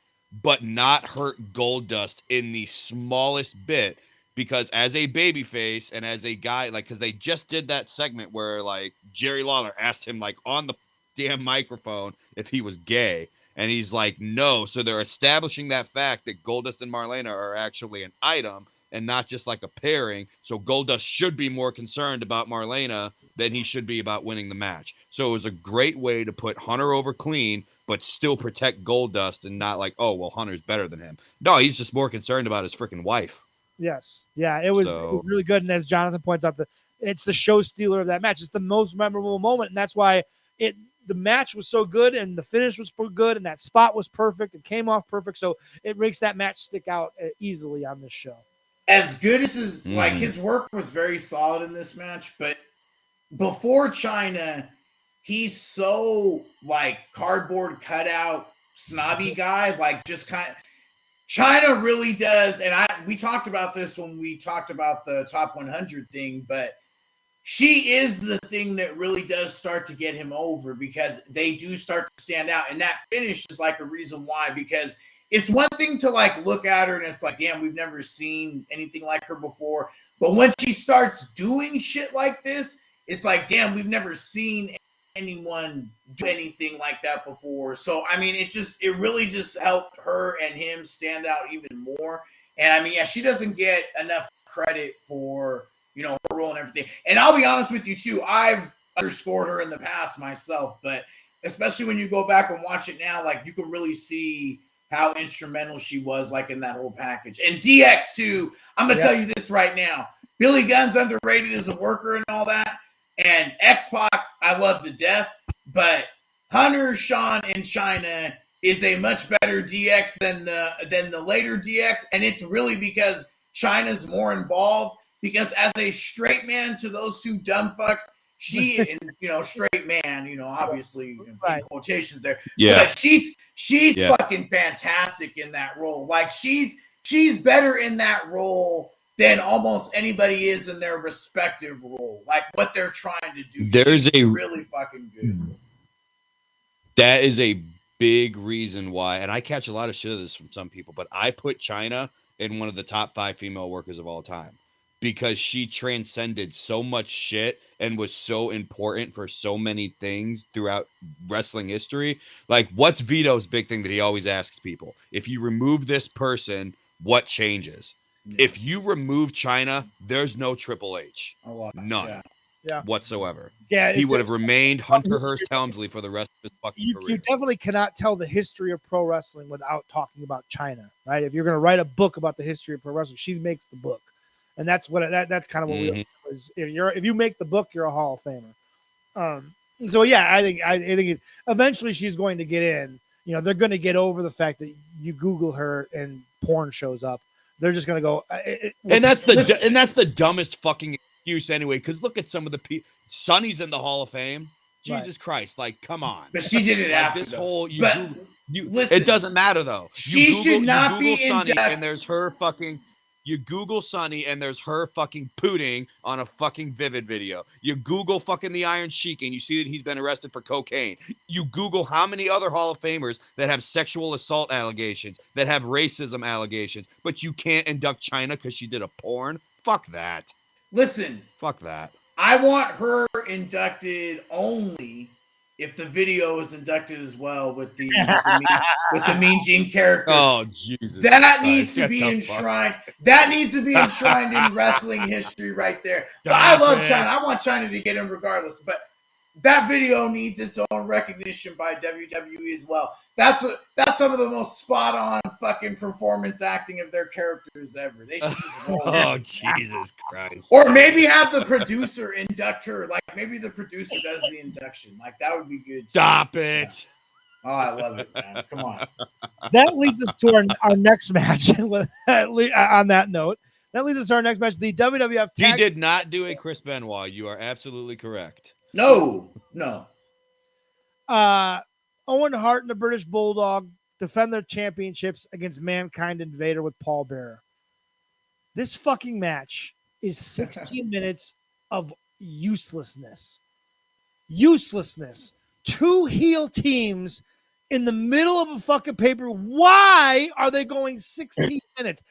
but not hurt Goldust in the smallest bit. Because as a babyface and as a guy, like, because they just did that segment where like Jerry Lawler asked him like on the damn microphone if he was gay, and he's like, no. So they're establishing that fact that Goldust and Marlena are actually an item and not just like a pairing. So Goldust should be more concerned about Marlena than he should be about winning the match. So it was a great way to put Hunter over clean, but still protect Goldust and not like, oh, well, Hunter's better than him. No, he's just more concerned about his freaking wife. Yes. Yeah, it was really good. And as Jonathan points out, it's the show stealer of that match. It's the most memorable moment, and that's why the match was so good and the finish was good and that spot was perfect and came off perfect. So it makes that match stick out easily on this show. As good as his work was very solid in this match, but before China, he's so like cardboard cutout snobby guy, like just kind of China really does, and we talked about this when we talked about the top 100 thing, but she is the thing that really does start to get him over because they do start to stand out, and that finish is like a reason why, because it's one thing to like look at her and it's like, damn, we've never seen anything like her before, but when she starts doing shit like this, it's like, damn, we've never seen anyone do anything like that before. So I mean, it really just helped her and him stand out even more. And I mean, yeah, she doesn't get enough credit for her role and everything. And I'll be honest with you too, I've underscored her in the past myself, but especially when you go back and watch it now, like you can really see how instrumental she was, like in that whole package. And DX too, I'm gonna tell you this right now, Billy Gunn's underrated as a worker and all that. And X-Pac, I love to death, but Hunter, Sean, and China is a much better DX than the later DX, and it's really because China's more involved. Because as a straight man to those two dumb fucks, she and straight man, obviously in quotations there. Yeah, but she's fucking fantastic in that role. Like she's better in that role than almost anybody is in their respective role. Like what they're trying to do. She's really fucking good. That is a big reason why, and I catch a lot of shit of this from some people, but I put China in one of the top 5 female workers of all time because she transcended so much shit and was so important for so many things throughout wrestling history. Like, what's Vito's big thing that he always asks people? If you remove this person, what changes? If you remove China, there's no Triple H. None. Whatsoever. Yeah, he would have remained Hunter Hearst Helmsley for the rest of his fucking career. You definitely cannot tell the history of pro wrestling without talking about China, right? If you're going to write a book about the history of pro wrestling, she makes the book, and that's what that's kind of what we is. If you make the book, you're a Hall of Famer. So yeah, I think eventually she's going to get in. They're going to get over the fact that you Google her and porn shows up. They're just going to go, and that's the dumbest fucking excuse anyway. Because look at some of the people. Sonny's in the Hall of Fame. Jesus Christ, like, come on. But she did it after this though. whole. Listen, it doesn't matter though. She should not be Sonny, in and there's her fucking. You Google Sonny and there's her fucking pooting on a fucking Vivid video. You Google fucking the Iron Sheik and you see that he's been arrested for cocaine. You Google how many other Hall of Famers that have sexual assault allegations, that have racism allegations, but you can't induct China because she did a porn. Fuck that. Listen. Fuck that. I want her inducted only if the video is inducted as well with the Mean Gene character. Oh, Jesus. That needs to be enshrined. That needs to be enshrined in wrestling history right there. But I love China. I want China to get in regardless. But that video needs its own recognition by WWE as well. That's some of the most spot on fucking performance acting of their characters ever. They should just roll. Oh, Jesus Christ. Or maybe have the producer induct her. Like maybe the producer does the induction. Like that would be good. Stop it. Oh, I love it, man. Come on. That leads us to our next match. On that note, that leads us to our next match. The WWF He did not do a Chris Benoit. You are absolutely correct. No. Owen Hart and the British Bulldog defend their championships against Mankind and Vader with Paul Bearer. This fucking match is 16 minutes of uselessness. Uselessness. Two heel teams in the middle of a fucking paper. Why are they going 16 minutes?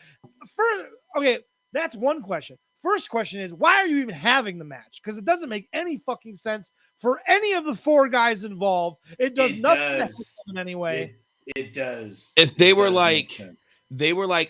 Okay, that's one question. First question is, why are you even having the match? Because it doesn't make any fucking sense for any of the four guys involved. It does nothing in any way. It does. If they were like,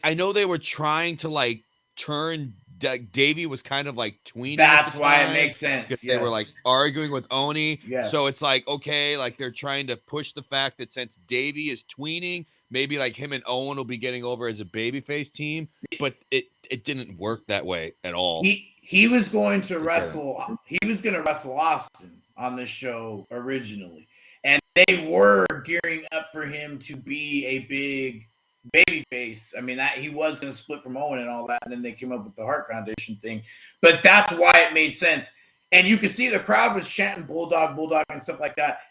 I know they were trying to like turn. Davey was kind of like tweening. That's why it makes sense. Because they were like arguing with Oni. Yes. So it's like, okay, like they're trying to push the fact that since Davey is tweening, maybe like him and Owen will be getting over as a babyface team. But it didn't work that way at all. He was going to wrestle. He was going to wrestle Austin on this show originally, and they were gearing up for him to be a big babyface. I mean, that he was going to split from Owen and all that, and then they came up with the Hart Foundation thing. But that's why it made sense. And you could see the crowd was chanting Bulldog, Bulldog, and stuff like that.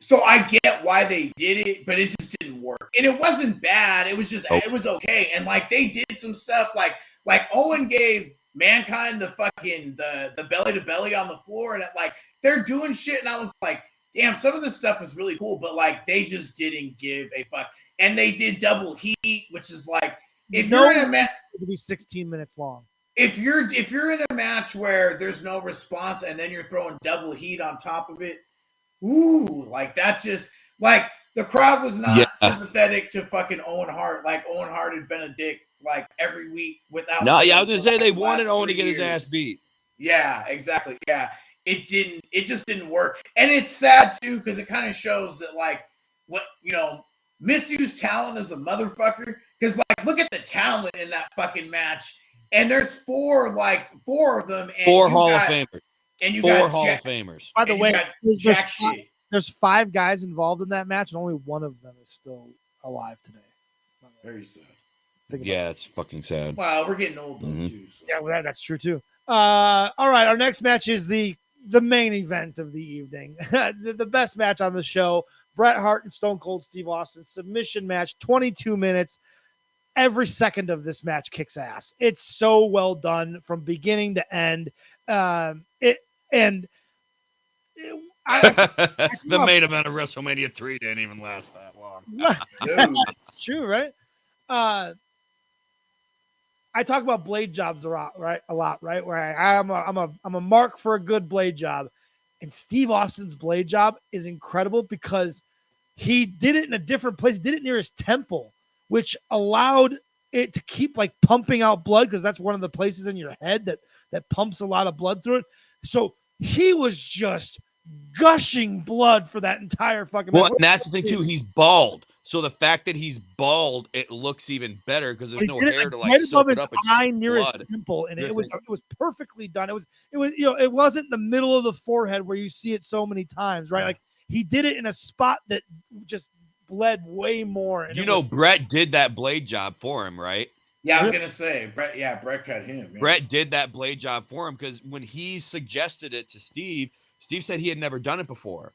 So I get why they did it, but it just didn't work. And it wasn't bad. It was just it was okay. And like they did some stuff like Owen gave Mankind the fucking the belly to belly on the floor, and like they're doing shit, and I was like, damn, some of this stuff is really cool, but like they just didn't give a fuck. And they did double heat, which is like if you're in a match, it could be 16 minutes long. If you're in a match where there's no response and then you're throwing double heat on top of it, ooh, like that just like the crowd was not sympathetic to fucking Owen Hart. Like Owen Hart had been a dick like every week without. No, yeah, I was gonna say they wanted Owen to get his ass beat. Yeah, exactly. Yeah, it didn't. It just didn't work, and it's sad too because it kind of shows that like what misused talent is a motherfucker. Because like look at the talent in that fucking match, and there's four of them, and four Hall of Famers, and you four got Hall of Famers. By the way, there's 5 guys involved in that match, and only one of them is still alive today. Very sad. Yeah, it's fucking sad. Wow, we're getting old though too. So. Yeah, well, that's true too. All right, our next match is the main event of the evening, the best match on the show. Bret Hart and Stone Cold Steve Austin submission match, 22 minutes. Every second of this match kicks ass. It's so well done from beginning to end. The main event of WrestleMania 3 didn't even last that long. It's true, right? I talk about blade jobs a lot, right? Where I'm a mark for a good blade job, and Steve Austin's blade job is incredible because he did it in a different place. He did it near his temple, which allowed it to keep like pumping out blood because that's one of the places in your head that pumps a lot of blood through it. So he was just gushing blood for that entire fucking match. Well, and that's the thing too. He's bald. So the fact that he's bald, it looks even better because there's no hair to like soak it up. It's eye near his temple, and it was perfectly done. It was it wasn't the middle of the forehead where you see it so many times, right? Like he did it in a spot that just bled way more. And Brett did that blade job for him, right? Yeah, I was gonna say Brett. Yeah, Brett cut him. Yeah. Brett did that blade job for him because when he suggested it to Steve said he had never done it before.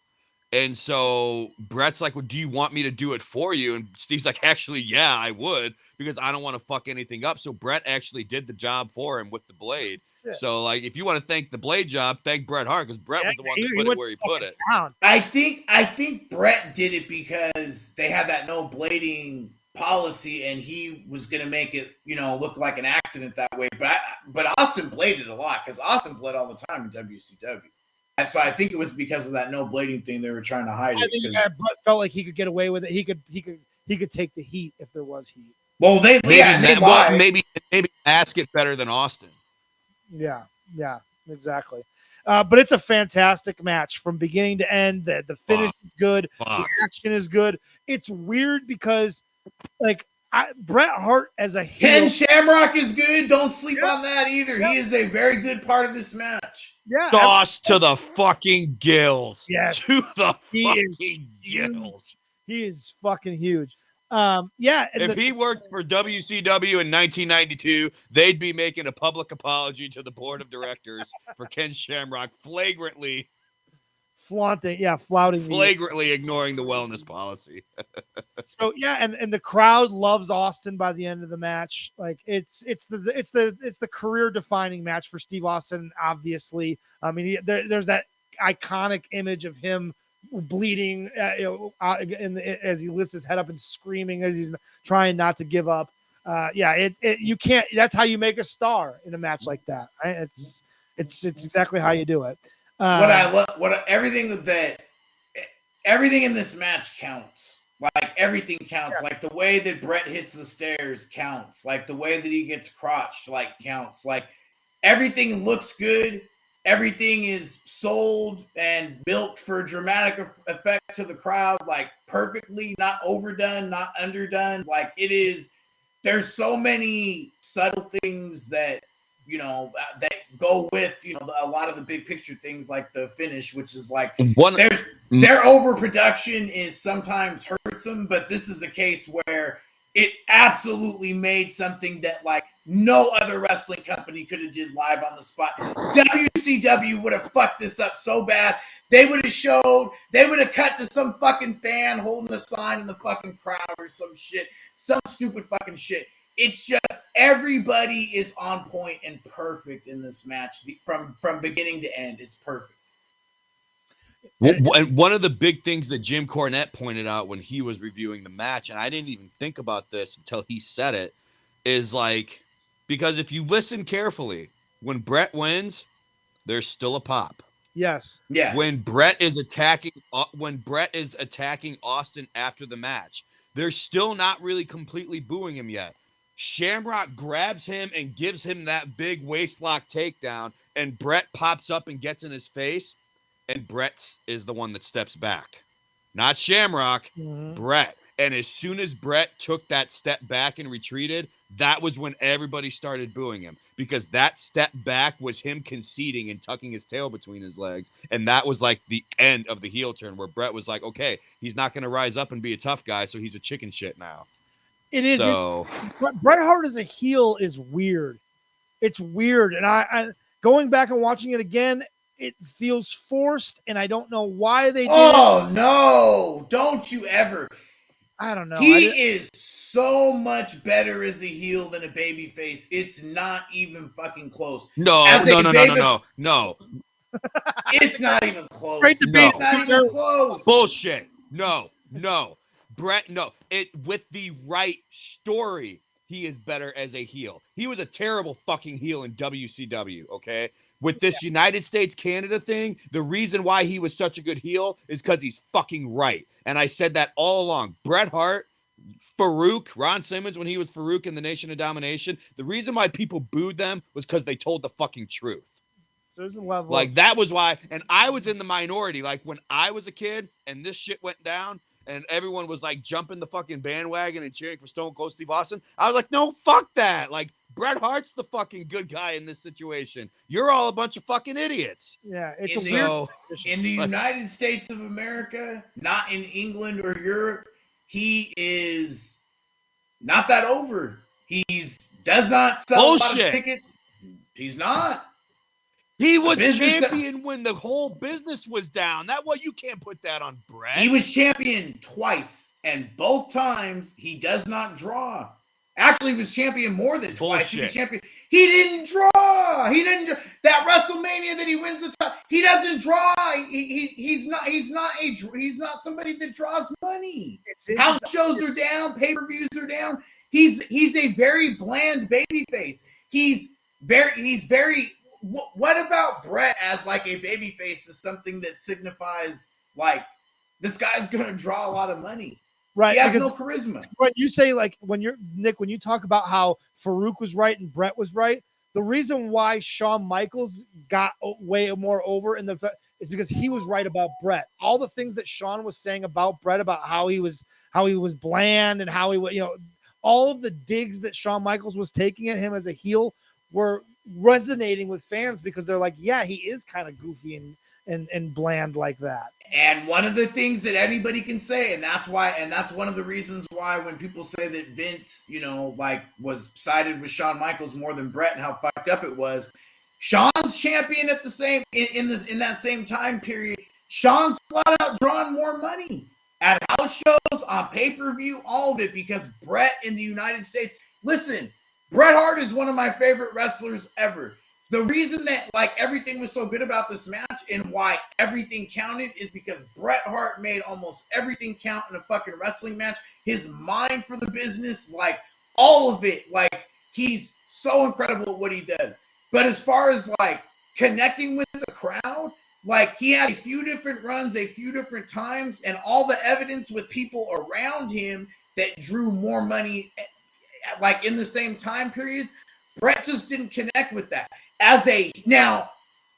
And so Brett's like, well, do you want me to do it for you? And Steve's like, actually, yeah, I would, because I don't want to fuck anything up. So Brett actually did the job for him with the blade. Shit. So like, if you want to thank the blade job, thank Bret Hart, because Brett was the one that put it where he put it. I think Brett did it because they had that no blading policy, and he was going to make it, look like an accident that way. But Austin bladed a lot because Austin bled all the time in WCW. So I think it was because of that no blading thing they were trying to hide. I think Brett felt like he could get away with it. He could take the heat if there was heat. Well, maybe ask it better than Austin. Yeah, exactly. But it's a fantastic match from beginning to end. The finish is good. The action is good. It's weird because like Bret Hart as a heel. Ken Shamrock is good. Don't sleep on that either. Yeah. He is a very good part of this match. Yeah, Sauce to the fucking gills. Yes, to the fucking gills. He is fucking huge. If he worked for WCW in 1992, they'd be making a public apology to the board of directors for Ken Shamrock flagrantly flouting flagrantly ignoring the wellness policy. So yeah, and the crowd loves Austin by the end of the match. Like it's the career defining match for Steve Austin. Obviously, I mean there's that iconic image of him bleeding, as he lifts his head up and screaming as he's trying not to give up. You can't. That's how you make a star in a match like that. Right? It's exactly how you do it. Everything in this match counts. Like everything counts. Yes. Like the way that Brett hits the stairs counts. Like the way that he gets crotched counts. Like everything looks good. Everything is sold and milked for dramatic effect to the crowd, like perfectly, not overdone, not underdone. Like it is. There's so many subtle things that that go with a lot of the big picture things, like the finish, which is like their overproduction is sometimes hurts them, but this is a case where it absolutely made something that like no other wrestling company could have did live on the spot. WCW would have fucked this up so bad. They would have cut to some fucking fan holding a sign in the fucking crowd or some shit, some stupid fucking shit. It's just everybody is on point and perfect in this match from beginning to end. It's perfect. And one of the big things that Jim Cornette pointed out when he was reviewing the match, and I didn't even think about this until he said it, is like, because if you listen carefully, when Brett wins, there's still a pop. Yes. When Brett is attacking Austin after the match, they're still not really completely booing him yet. Shamrock grabs him and gives him that big waistlock takedown, and Brett pops up and gets in his face, and Brett is the one that steps back. Not Shamrock, Brett. And as soon as Brett took that step back and retreated, that was when everybody started booing him, because that step back was him conceding and tucking his tail between his legs. And that was like the end of the heel turn, where Brett was like, okay, he's not going to rise up and be a tough guy, so he's a chicken shit now. It is. So Bret Hart as a heel is weird. It's weird. And I going back and watching it again, it feels forced, and I don't know why they did. Oh, no. Don't you ever. I don't know. He is so much better as a heel than a babyface. It's not even fucking close. No. It's not even close. Right, it's not even close. Bullshit. No. Brett, no. With the right story, he is better as a heel. He was a terrible fucking heel in WCW, okay? With this United States Canada thing, the reason why he was such a good heel is because he's fucking right. And I said that all along. Bret Hart, Farouk, Ron Simmons when he was Farouk in the Nation of Domination, the reason why people booed them was because they told the fucking truth. There's a level. Like, that was why. And I was in the minority. Like, when I was a kid and this shit went down, and everyone was like jumping the fucking bandwagon and cheering for Stone Cold Steve Austin, I was like, no, fuck that. Like, Bret Hart's the fucking good guy in this situation. You're all a bunch of fucking idiots. Yeah, it's weird. In the United States of America, not in England or Europe, he is not that over. Does not sell a lot of tickets. He's not. He was champion when the whole business was down. You can't put that on Bret. He was champion twice, and both times he does not draw. Actually, he was champion more than twice. He was champion. He didn't draw. That WrestleMania that he wins the title. He doesn't draw. He's not somebody that draws money. House shows are down. Pay-per-views are down. He's a very bland babyface. He's very. What about Bret as like a babyface is something that signifies like this guy's going to draw a lot of money. Right. He has no charisma. When you say like when you talk about how Farouk was right and Bret was right, the reason why Shawn Michaels got way more over is because he was right about Bret. All the things that Shawn was saying about Bret, about how he was bland and how he all of the digs that Shawn Michaels was taking at him as a heel were resonating with fans because they're like, yeah, he is kind of goofy and bland like that. And one of the things that anybody can say, and that's one of the reasons why when people say that Vince, was sided with Shawn Michaels more than Bret and how fucked up it was, Shawn's champion at the same in that same time period Sean's flat out drawing more money at house shows, on pay-per-view, all of it, because Bret in the United States. Listen, Bret Hart is one of my favorite wrestlers ever. The reason that like everything was so good about this match and why everything counted is because Bret Hart made almost everything count in a fucking wrestling match. His mind for the business, like all of it, like he's so incredible at what he does. But as far as like connecting with the crowd, like he had a few different runs, a few different times, and all the evidence with people around him that drew more money, like in the same time periods. Bret just didn't connect with that. Now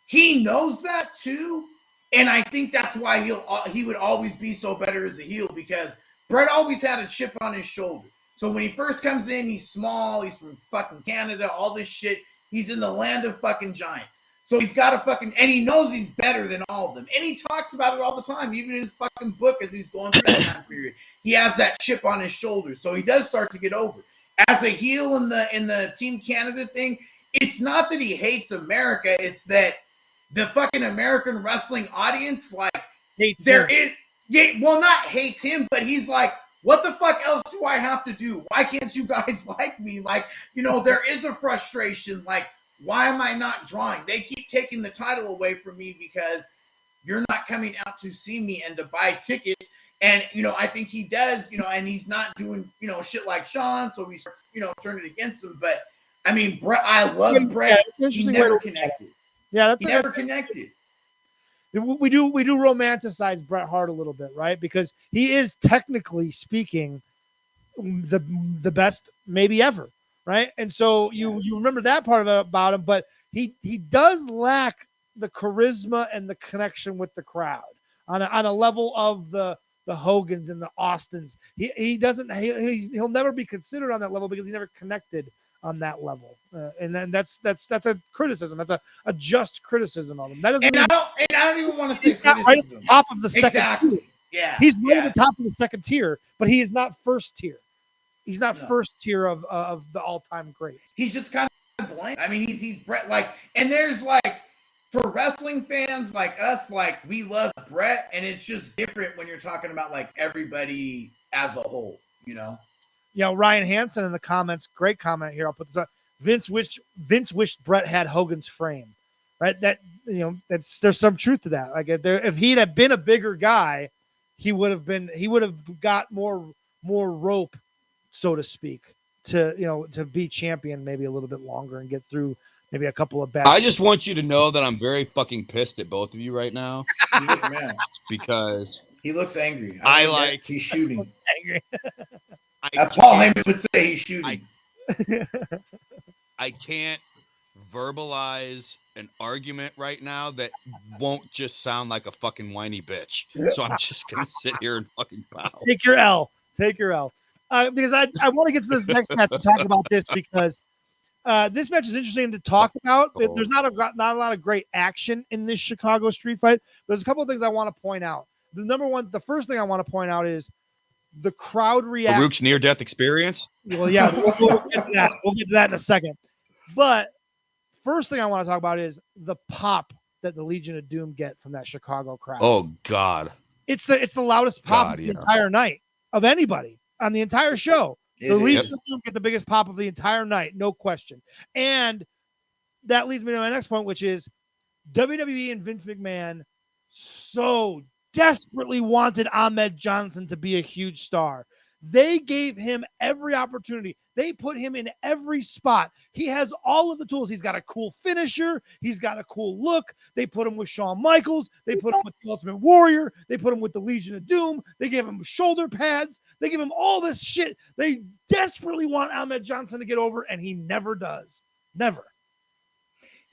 he knows that too, and I think that's why he would always be so better as a heel, because Bret always had a chip on his shoulder. So when he first comes in, he's small, he's from fucking Canada, all this shit. He's in the land of fucking giants. So he's got a fucking, and he knows he's better than all of them. And he talks about it all the time, even in his fucking book as he's going through that time period. He has that chip on his shoulder. So he does start to get over. As a heel in the Team Canada thing, it's not that he hates America, it's that the fucking American wrestling audience, like, Hates there him. is, well, not hates him, but he's like, what the fuck else do I have to do? Why can't you guys like me? Like, you know, there is a frustration. Like, why am I not drawing? They keep taking the title away from me because you're not coming out to see me and to buy tickets. And, you know, I think he does, you know, and he's not doing, you know, shit like Sean. So he starts, you know, turning against him. But, I mean, Bret, I love Bret. It's an interesting He never way to connected. Yeah, He never connected. We do romanticize Bret Hart a little bit, right? Because he is technically speaking the best maybe ever, right? And so you remember that part of it about him, but he does lack the charisma and the connection with the crowd on a level of the Hogans and the Austins. He'll never be considered on that level because he never connected on that level, and then that's a criticism. That's a just criticism of him. That doesn't. And I don't even want to say He's not right at criticism. the top of the second Exactly. tier. Yeah. He's right at the top of the second tier, but he is not first tier. He's not No. first tier of the all-time greats. He's just kind of blank. I mean, he's Bret, like, and there's like, for wrestling fans like us, like, we love Bret, and it's just different when you're talking about like everybody as a whole, you know? You know, Ryan Hansen in the comments, great comment here. I'll put this up. Vince wished Bret had Hogan's frame, right? That, you know, there's some truth to that. Like if he'd have been a bigger guy, he would have got more rope, so to speak, to be champion maybe a little bit longer and get through maybe a couple of bad. I just want you to know that I'm very fucking pissed at both of you right now. He looks mad. Because he looks angry. He's shooting. Angry. That's Paul Heyman would say, he's shooting. I can't verbalize an argument right now that won't just sound like a fucking whiny bitch. So I'm just gonna sit here and fucking pout. Take your L. Because I want to get to this next match and talk about this, because this match is interesting to talk about. There's not a lot of great action in this Chicago street fight. There's a couple of things I want to point out. The first thing I want to point out is the crowd reaction. Farouk's near-death experience? Well, yeah, we'll get to that. We'll get to that in a second. But first thing I want to talk about is the pop that the Legion of Doom get from that Chicago crowd. Oh, God. It's the loudest pop of the entire night of anybody on the entire show. The Legion of Doom get the biggest pop of the entire night, no question. And that leads me to my next point, which is WWE and Vince McMahon so desperately wanted Ahmed Johnson to be a huge star. They gave him every opportunity. They put him in every spot. He has all of the tools. He's got a cool finisher. He's got a cool look. They put him with Shawn Michaels. They put him with the Ultimate Warrior. They put him with the Legion of Doom. They gave him shoulder pads. They give him all this shit. They desperately want Ahmed Johnson to get over, and he never does. Never.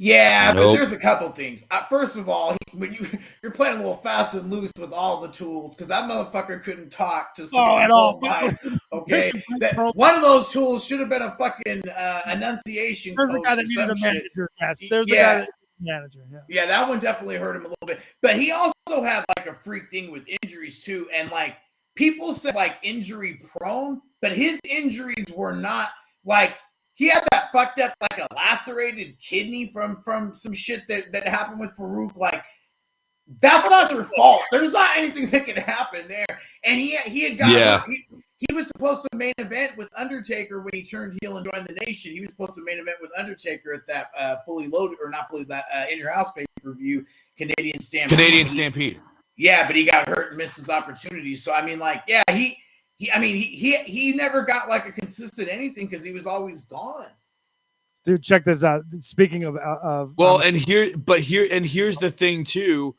Yeah, but there's a couple things. First of all, when you're playing a little fast and loose with all the tools, because that motherfucker couldn't talk to at all. Okay, one of those tools should have been a fucking enunciation. There's a guy that needed a manager. Yes, there's a guy that needed a manager. Yeah, that one definitely hurt him a little bit. But he also had like a freak thing with injuries too, and like people said like injury prone, but his injuries were not like. He had that fucked up, like a lacerated kidney from some shit that happened with Farouk. Like, That's not your fault. There's not anything that can happen there. And he had got hurt. He was supposed to main event with Undertaker when he turned heel and joined the Nation. He was supposed to main event with Undertaker at that fully loaded, or not fully, that In Your House pay-per-view, Canadian Stampede. Yeah, but he got hurt and missed his opportunity. So I mean, like, yeah, he never got like a consistent anything because he was always gone. Dude, check this out. Speaking of well, here's the thing too.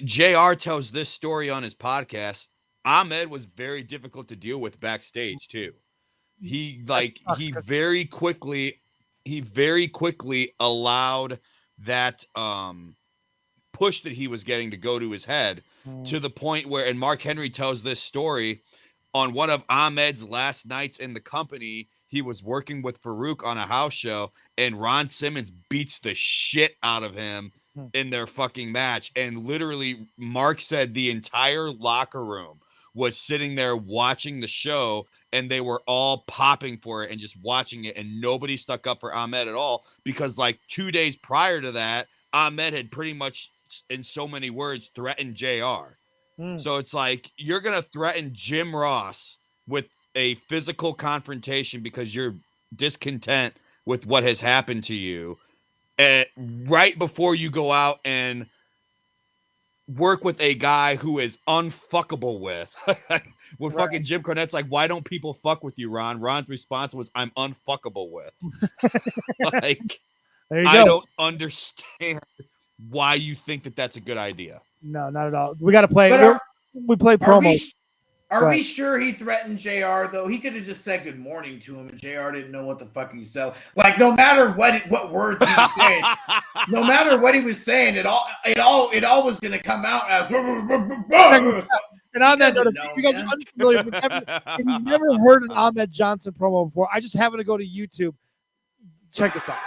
JR tells this story on his podcast. Ahmed was very difficult to deal with backstage too. He very quickly allowed that push that he was getting to go to his head to the point where, and Mark Henry tells this story on one of Ahmed's last nights in the company. He was working with Farouk on a house show, and Ron Simmons beats the shit out of him in their fucking match. And literally, Mark said the entire locker room was sitting there watching the show, and they were all popping for it and just watching it, and nobody stuck up for Ahmed at all, because like 2 days prior to that, Ahmed had pretty much, in so many words, threatened JR. So it's like, you're going to threaten Jim Ross with a physical confrontation because you're discontent with what has happened to you, right before you go out and work with a guy who is unfuckable with. When fucking Jim Cornette's like, why don't people fuck with you, Ron? Ron's response was, I'm unfuckable with. Like, I don't understand why you think that that's a good idea. No, not at all. We got to play. We play promo. Are we sure he threatened JR though? He could have just said good morning to him, and JR didn't know what the fuck he said. Like, no matter what words he was saying, no matter what he was saying, it all was gonna come out as. And on that note, if you guys are unfamiliar with if you've never heard an Ahmed Johnson promo before, I just happen to go to YouTube. Check this out.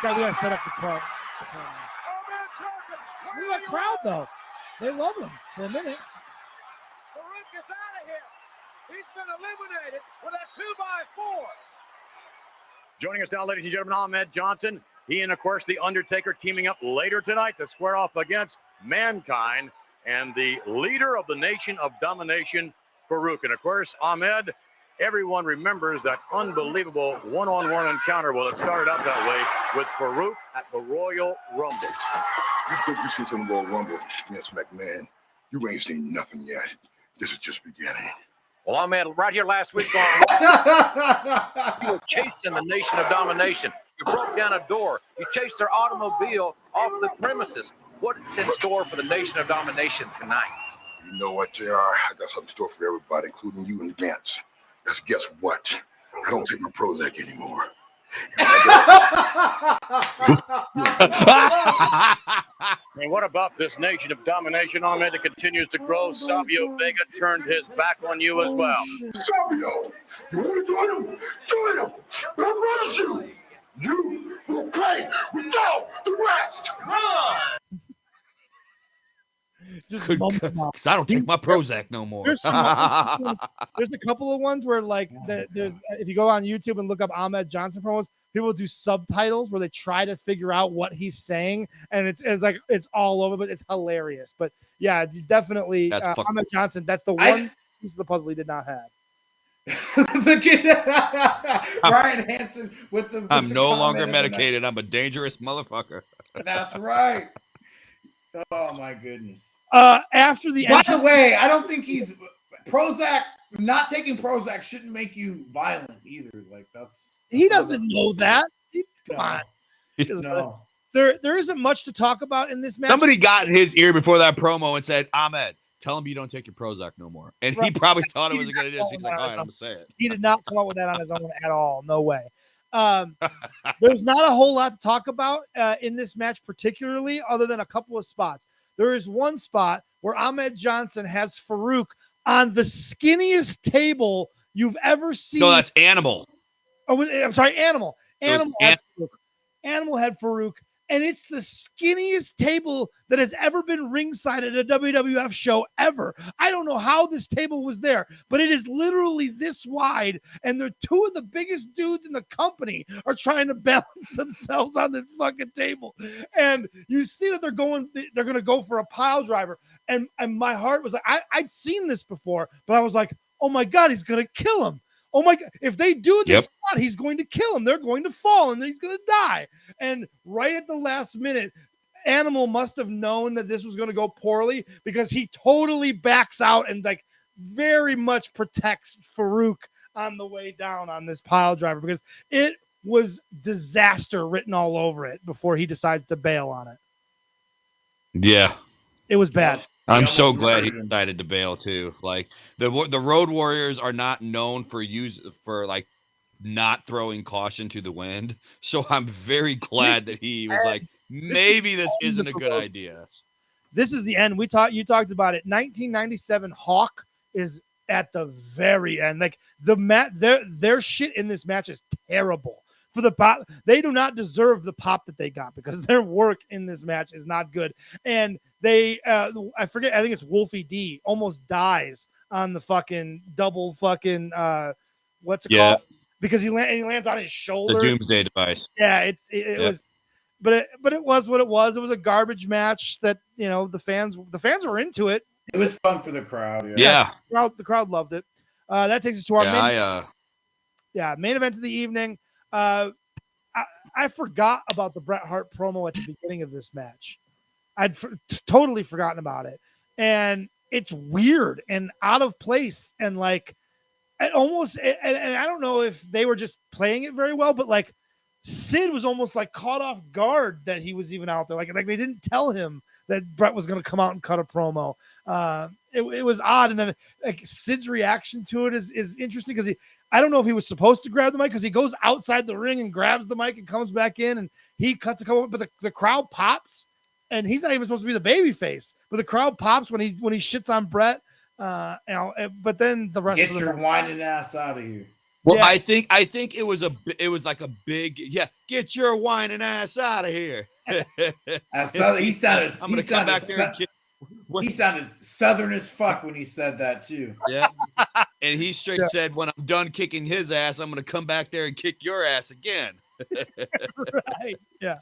We gotta set up the promo. Look at that crowd, though. They love him for a minute. Farouk is out of here. He's been eliminated with a 2x4. Joining us now, ladies and gentlemen, Ahmed Johnson. He and, of course, The Undertaker teaming up later tonight to square off against Mankind and the leader of the Nation of Domination, Farouk. And, of course, Ahmed, everyone remembers that unbelievable one-on-one encounter. Well, it started out that way with Farouk at the Royal Rumble. You think you see some Royal Rumble against McMahon? You ain't seen nothing yet. This is just beginning. Well, Ahmed, right here last week on you were chasing the Nation of Domination. You broke down a door. You chased their automobile off the premises. What's in store for the Nation of Domination tonight? You know what, JR? I got something in store for everybody, including you and Gantz. Because guess what? I don't take my Prozac anymore. And what about this Nation of Domination, Ahmed, that continues to grow? Savio Vega turned his back on you as well. Savio, you want to join him? Join him. But I promise you will play without the rest. Just because I don't take my Prozac no more. There's a couple of ones where, like, there's if you go on YouTube and look up Ahmed Johnson promos, people do subtitles where they try to figure out what he's saying, and it's like it's all over, but it's hilarious. But yeah, definitely Ahmed Johnson. That's the one piece of the puzzle he did not have. Ryan Hansen with the. I'm no longer medicated. I'm a dangerous motherfucker. That's right. Oh my goodness. After the By the way, I don't think he's Prozac. Not taking Prozac shouldn't make you violent either. Like he doesn't know that. Come on. No. There isn't much to talk about in this match. Somebody got in his ear before that promo and said, Ahmed, tell him you don't take your Prozac no more. And he probably thought it was a good idea. So he's like, all right, I'm going to say it. He did not come up with that on his own at all. No way. There's not a whole lot to talk about in this match, particularly other than a couple of spots. There is one spot where Ahmed Johnson has Farouk on the skinniest table you've ever seen. No, that's Animal. Oh, I'm sorry, Animal. Animal had Farouk and it's the skinniest table that has ever been ringside at a WWF show ever. I don't know how this table was there, but it is literally this wide, and they're two of the biggest dudes in the company are trying to balance themselves on this fucking table. And you see that they're going to go for a pile driver, and my heart was like, I'd seen this before, but I was like, oh my God, he's going to kill him. Oh my God, if they do this spot, he's going to kill him. They're going to fall and then he's going to die. And right at the last minute, Animal must have known that this was going to go poorly, because he totally backs out and like very much protects Farouk on the way down on this pile driver, because it was disaster written all over it before he decides to bail on it. Yeah. It was bad. I'm so glad he decided to bail too. Like the Road Warriors are not known for like not throwing caution to the wind. So I'm very glad that he was like, maybe this isn't a good idea. This is the end. You talked about it. 1997 Hawk is at the very end. Like their shit in this match is terrible. For the pop, they do not deserve the pop that they got, because their work in this match is not good. And they, I forget, I think it's Wolfie D almost dies on the fucking double fucking, what's it called? Because he lands on his shoulder. The Doomsday Device. Yeah, it was, but it was what it was. It was a garbage match that, you know, the fans were into it. It was fun for the crowd. Yeah. The crowd loved it. That takes us to our main event of the evening. I forgot about the Bret Hart promo at the beginning of this match. I'd totally forgotten about it, and it's weird and out of place, and like it almost. And I don't know if they were just playing it very well, but like Sid was almost like caught off guard that he was even out there. Like they didn't tell him that Bret was going to come out and cut a promo. It was odd, and then like Sid's reaction to it is interesting, because I don't know if he was supposed to grab the mic, because he goes outside the ring and grabs the mic and comes back in and he cuts a couple, but the crowd pops, and he's not even supposed to be the baby face, but the crowd pops when he shits on Bret. But then the rest get of the your whining ass out of here. Well, yeah. I think it was like a big get your whining ass out of here. He sounded. I'm gonna come back there and kick. He sounded southern as fuck when he said that too. Yeah, and he straight said, "When I'm done kicking his ass, I'm gonna come back there and kick your ass again." Right. Yeah.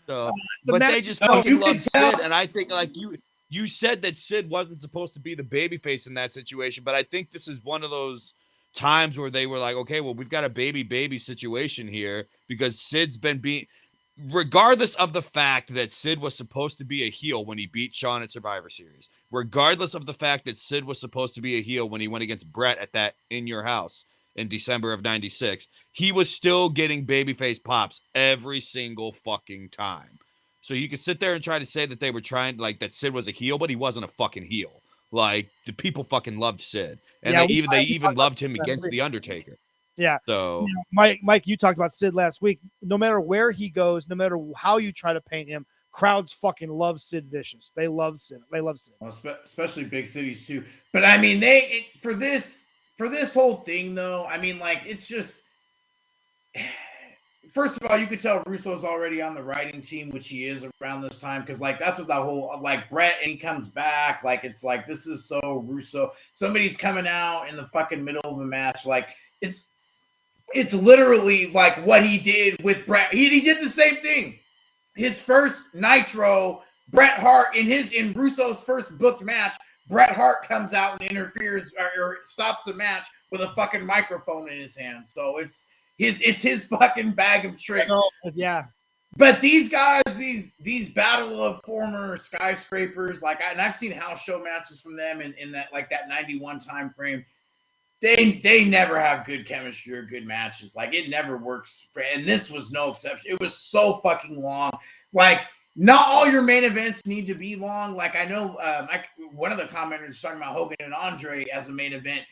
So, but they just fucking love Sid, and I think like you said that Sid wasn't supposed to be the babyface in that situation, but I think this is one of those times where they were like, okay, well, we've got a baby situation here, because Sid's been regardless of the fact that Sid was supposed to be a heel when he beat Shawn at Survivor Series, regardless of the fact that Sid was supposed to be a heel when he went against Bret at that In Your House in December of 96, he was still getting babyface pops every single fucking time. So you could sit there and try to say that they were trying, like, that Sid was a heel, but he wasn't a fucking heel. Like, the people fucking loved Sid. And they even loved him against The Undertaker. Yeah. So Mike, you talked about Sid last week. No matter where he goes, no matter how you try to paint him, crowds fucking love Sid Vicious. They love Sid. Well, especially big cities too. But I mean, for this whole thing though, I mean, like, it's just, first of all, you could tell Russo's already on the writing team, which he is around this time, because like that's what that whole like Bret, and he comes back, like it's like this is so Russo. Somebody's coming out in the fucking middle of the match, like it's literally like what he did with Bret. He did the same thing. His first Nitro, Bret Hart in Russo's first booked match, Bret Hart comes out and interferes or stops the match with a fucking microphone in his hand. So it's his fucking bag of tricks. Yeah. But these guys, these battle of former skyscrapers, like I've seen house show matches from them in that like that 91 time frame. They never have good chemistry or good matches. Like it never works. And this was no exception. It was so fucking long. Like not all your main events need to be long. Like I know one of the commenters was talking about Hogan and Andre as a main event.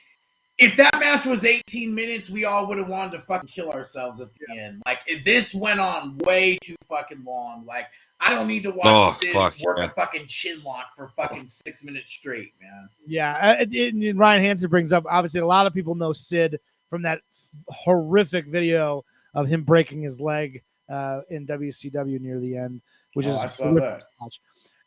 If that match was 18 minutes, we all would have wanted to fucking kill ourselves at the end. Like this went on way too fucking long. Like I don't need to watch Sid work a fucking chin lock for fucking 6 minutes straight, man. Yeah, and Ryan Hansen brings up, obviously, a lot of people know Sid from that horrific video of him breaking his leg in WCW near the end. which is I saw that.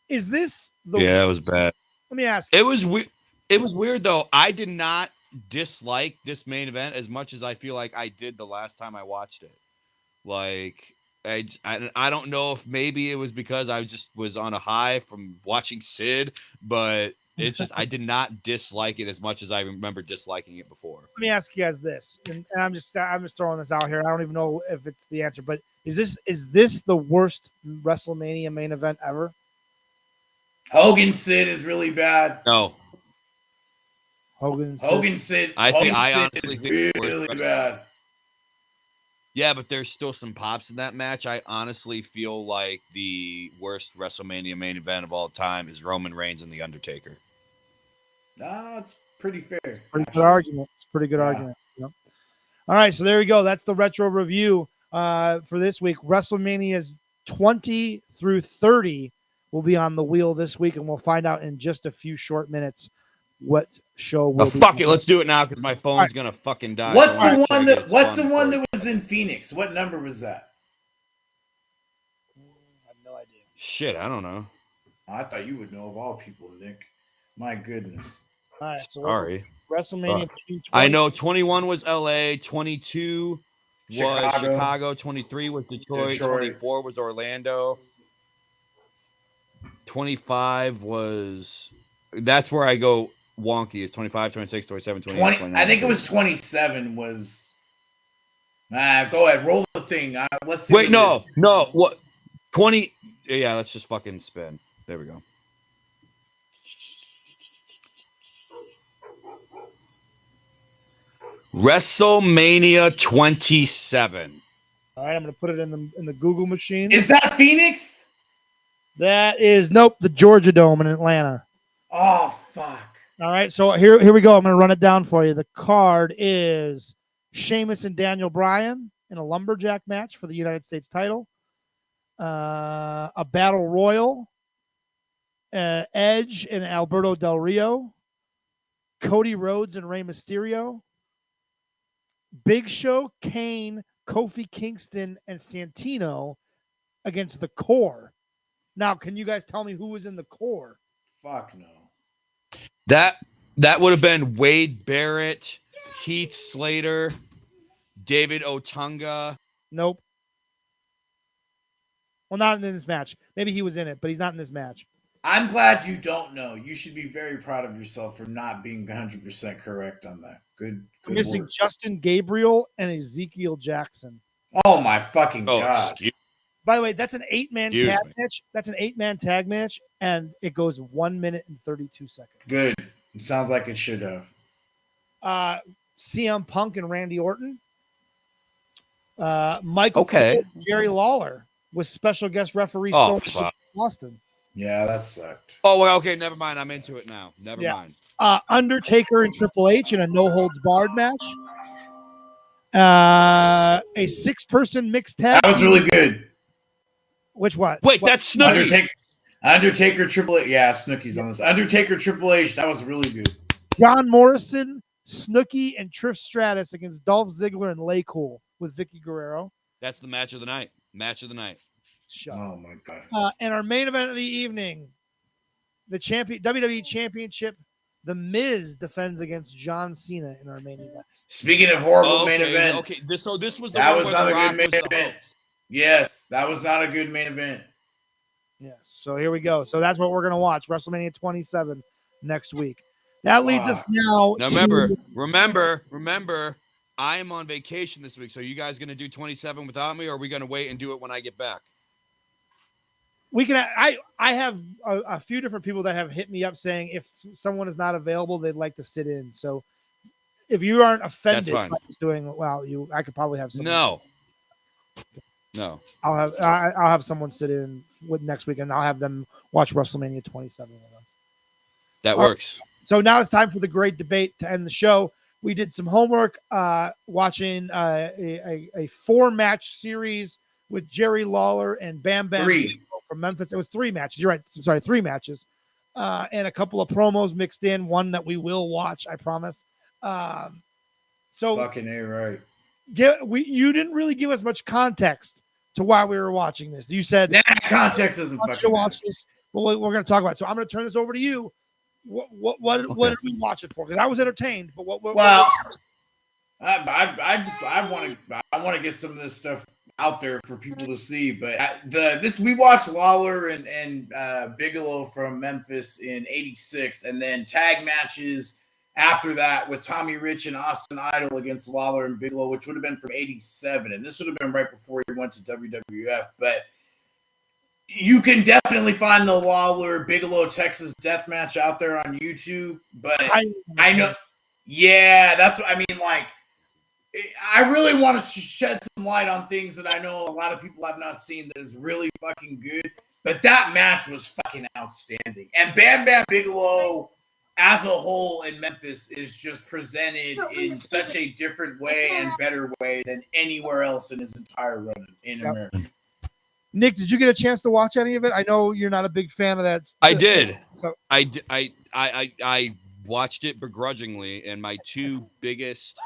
Is this the? Yeah, it was bad. Let me ask. It was weird. It was weird though. I did not dislike this main event as much as I feel like I did the last time I watched it. Like I don't know if maybe it was because I just was on a high from watching Sid, but it just I did not dislike it as much as I remember disliking it before. Let me ask you guys this, and I'm just throwing this out here. I don't even know if it's the answer, but is this the worst WrestleMania main event ever? Hogan Sid is really bad. No. Hogan Sid. I is honestly think really bad. Yeah, but there's still some pops in that match. I honestly feel like the worst WrestleMania main event of all time is Roman Reigns and The Undertaker. No, it's pretty fair. Pretty good argument. It's a pretty good argument. Yep. All right, so there we go. That's the retro review for this week. WrestleMania's 20 through 30 will be on the wheel this week, and we'll find out in just a few short minutes what show will be. Fuck it, let's do it now because my phone's gonna fucking die. What's the one that was in Phoenix? What number was that? I have no idea. Shit, I don't know. I thought you would know of all people, Nick. My goodness. All right, so sorry. WrestleMania. I know 21 was LA, 22 was Chicago, 23 was Detroit, 24 was Orlando, 25 was. That's where I go wonky. Is 25, 26, 27, 28, 29. I think it was 27 was. Go ahead, roll the thing. Let's see. Wait, no. What? 20. Yeah, let's just fucking spin. There we go. WrestleMania 27. All right, I'm going to put it in the Google machine. Is that Phoenix? That is the Georgia Dome in Atlanta. Oh fuck! All right, so here we go. I'm going to run it down for you. The card is Sheamus and Daniel Bryan in a lumberjack match for the United States title. A battle royal. Edge and Alberto Del Rio. Cody Rhodes and Rey Mysterio. Big Show, Kane, Kofi Kingston, and Santino against the Core. Now, can you guys tell me who was in the Core? Fuck no. That would have been Wade Barrett, Heath Slater, David Otunga. Nope. Well, not in this match. Maybe he was in it, but he's not in this match. I'm glad you don't know. You should be very proud of yourself for not being 100% correct on that. Good missing work. Justin Gabriel and Ezekiel Jackson. Oh my fucking god! By the way, that's an 8-man tag match. That's an 8-man tag match, and it goes 1 minute and 32 seconds. Good. It sounds like it should have. CM Punk and Randy Orton. Michael Cole, Jerry Lawler was special guest referee. Austin. Yeah, that sucked. Oh, well, okay. Never mind. I'm into it now. Never mind. Undertaker and Triple H in a no holds barred match. A 6-person mixed tag. That was really good. Which one? Wait, that's Snooki. Undertaker, Triple H. Yeah, Snooki's on this. Undertaker, Triple H. That was really good. John Morrison, Snooki, and Trish Stratus against Dolph Ziggler and Lay Cool with Vicky Guerrero. That's the match of the night. Oh my god! And our main event of the evening, the WWE Championship. The Miz defends against John Cena in our main event. Speaking of horrible main events, okay. This was the that one was where not The a Rock good main was the event. host. Yes, that was not a good main event. Yes. So here we go. So that's what we're gonna watch. WrestleMania 27 next week. That leads us now. Now remember, I am on vacation this week. So are you guys gonna do 27 without me, or are we gonna wait and do it when I get back? We can. I have a few different people that have hit me up saying if someone is not available, they'd like to sit in. So if you aren't offended by just doing I could probably have someone. No. I'll have someone sit in with next week, and I'll have them watch WrestleMania 27 with us. That works. So now it's time for the great debate to end the show. We did some homework watching a 4-match series with Jerry Lawler and Bam Bam 3 from Memphis. It was 3 matches. You're right. Sorry, 3 matches. And a couple of promos mixed in. One that we will watch, I promise. So fucking A, right. You didn't really give us much context to why we were watching this. You said context doesn't I want you fucking to watch matter. this, but we're going to talk about it. So I'm going to turn this over to you. What did we watch it for? Because I was entertained, but I want to get some of this stuff out there for people to see. But we watched Lawler and Bigelow from Memphis in '86, and then tag matches after that with Tommy Rich and Austin Idol against Lawler and Bigelow, which would have been from '87, and this would have been right before he went to WWF. But you can definitely find the Lawler Bigelow Texas Death Match out there on YouTube. But I know, yeah, that's what I mean. Like, I really want to shed some light on things that I know a lot of people have not seen that is really fucking good. But that match was fucking outstanding. And Bam Bam Bigelow as a whole in Memphis is just presented in such a different way and better way than anywhere else in his entire run in America. Nick, did you get a chance to watch any of it? I know you're not a big fan of that. I did. I watched it begrudgingly, and my two biggest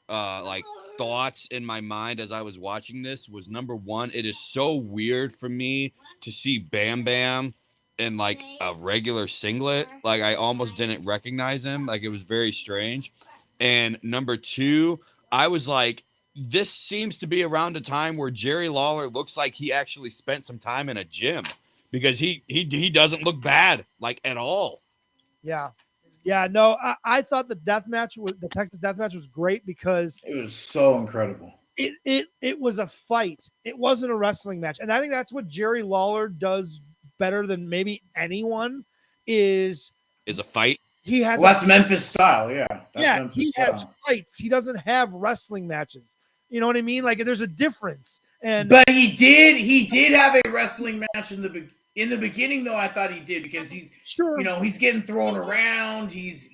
thoughts in my mind as I was watching this was, number one, it is so weird for me to see Bam Bam in like a regular singlet. Like, I almost didn't recognize him. Like, it was very strange. And number two, I was like, this seems to be around a time where Jerry Lawler looks like he actually spent some time in a gym, because he doesn't look bad, like, at all. Yeah. No, I thought the Texas death match was great because it was so incredible. It was a fight. It wasn't a wrestling match, and I think that's what Jerry Lawler does better than maybe anyone is a fight. He has that's Memphis style, yeah. He has fights. He doesn't have wrestling matches. You know what I mean? Like, there's a difference. But he did have a wrestling match in the beginning, though. I thought he did, because he's he's getting thrown around. He's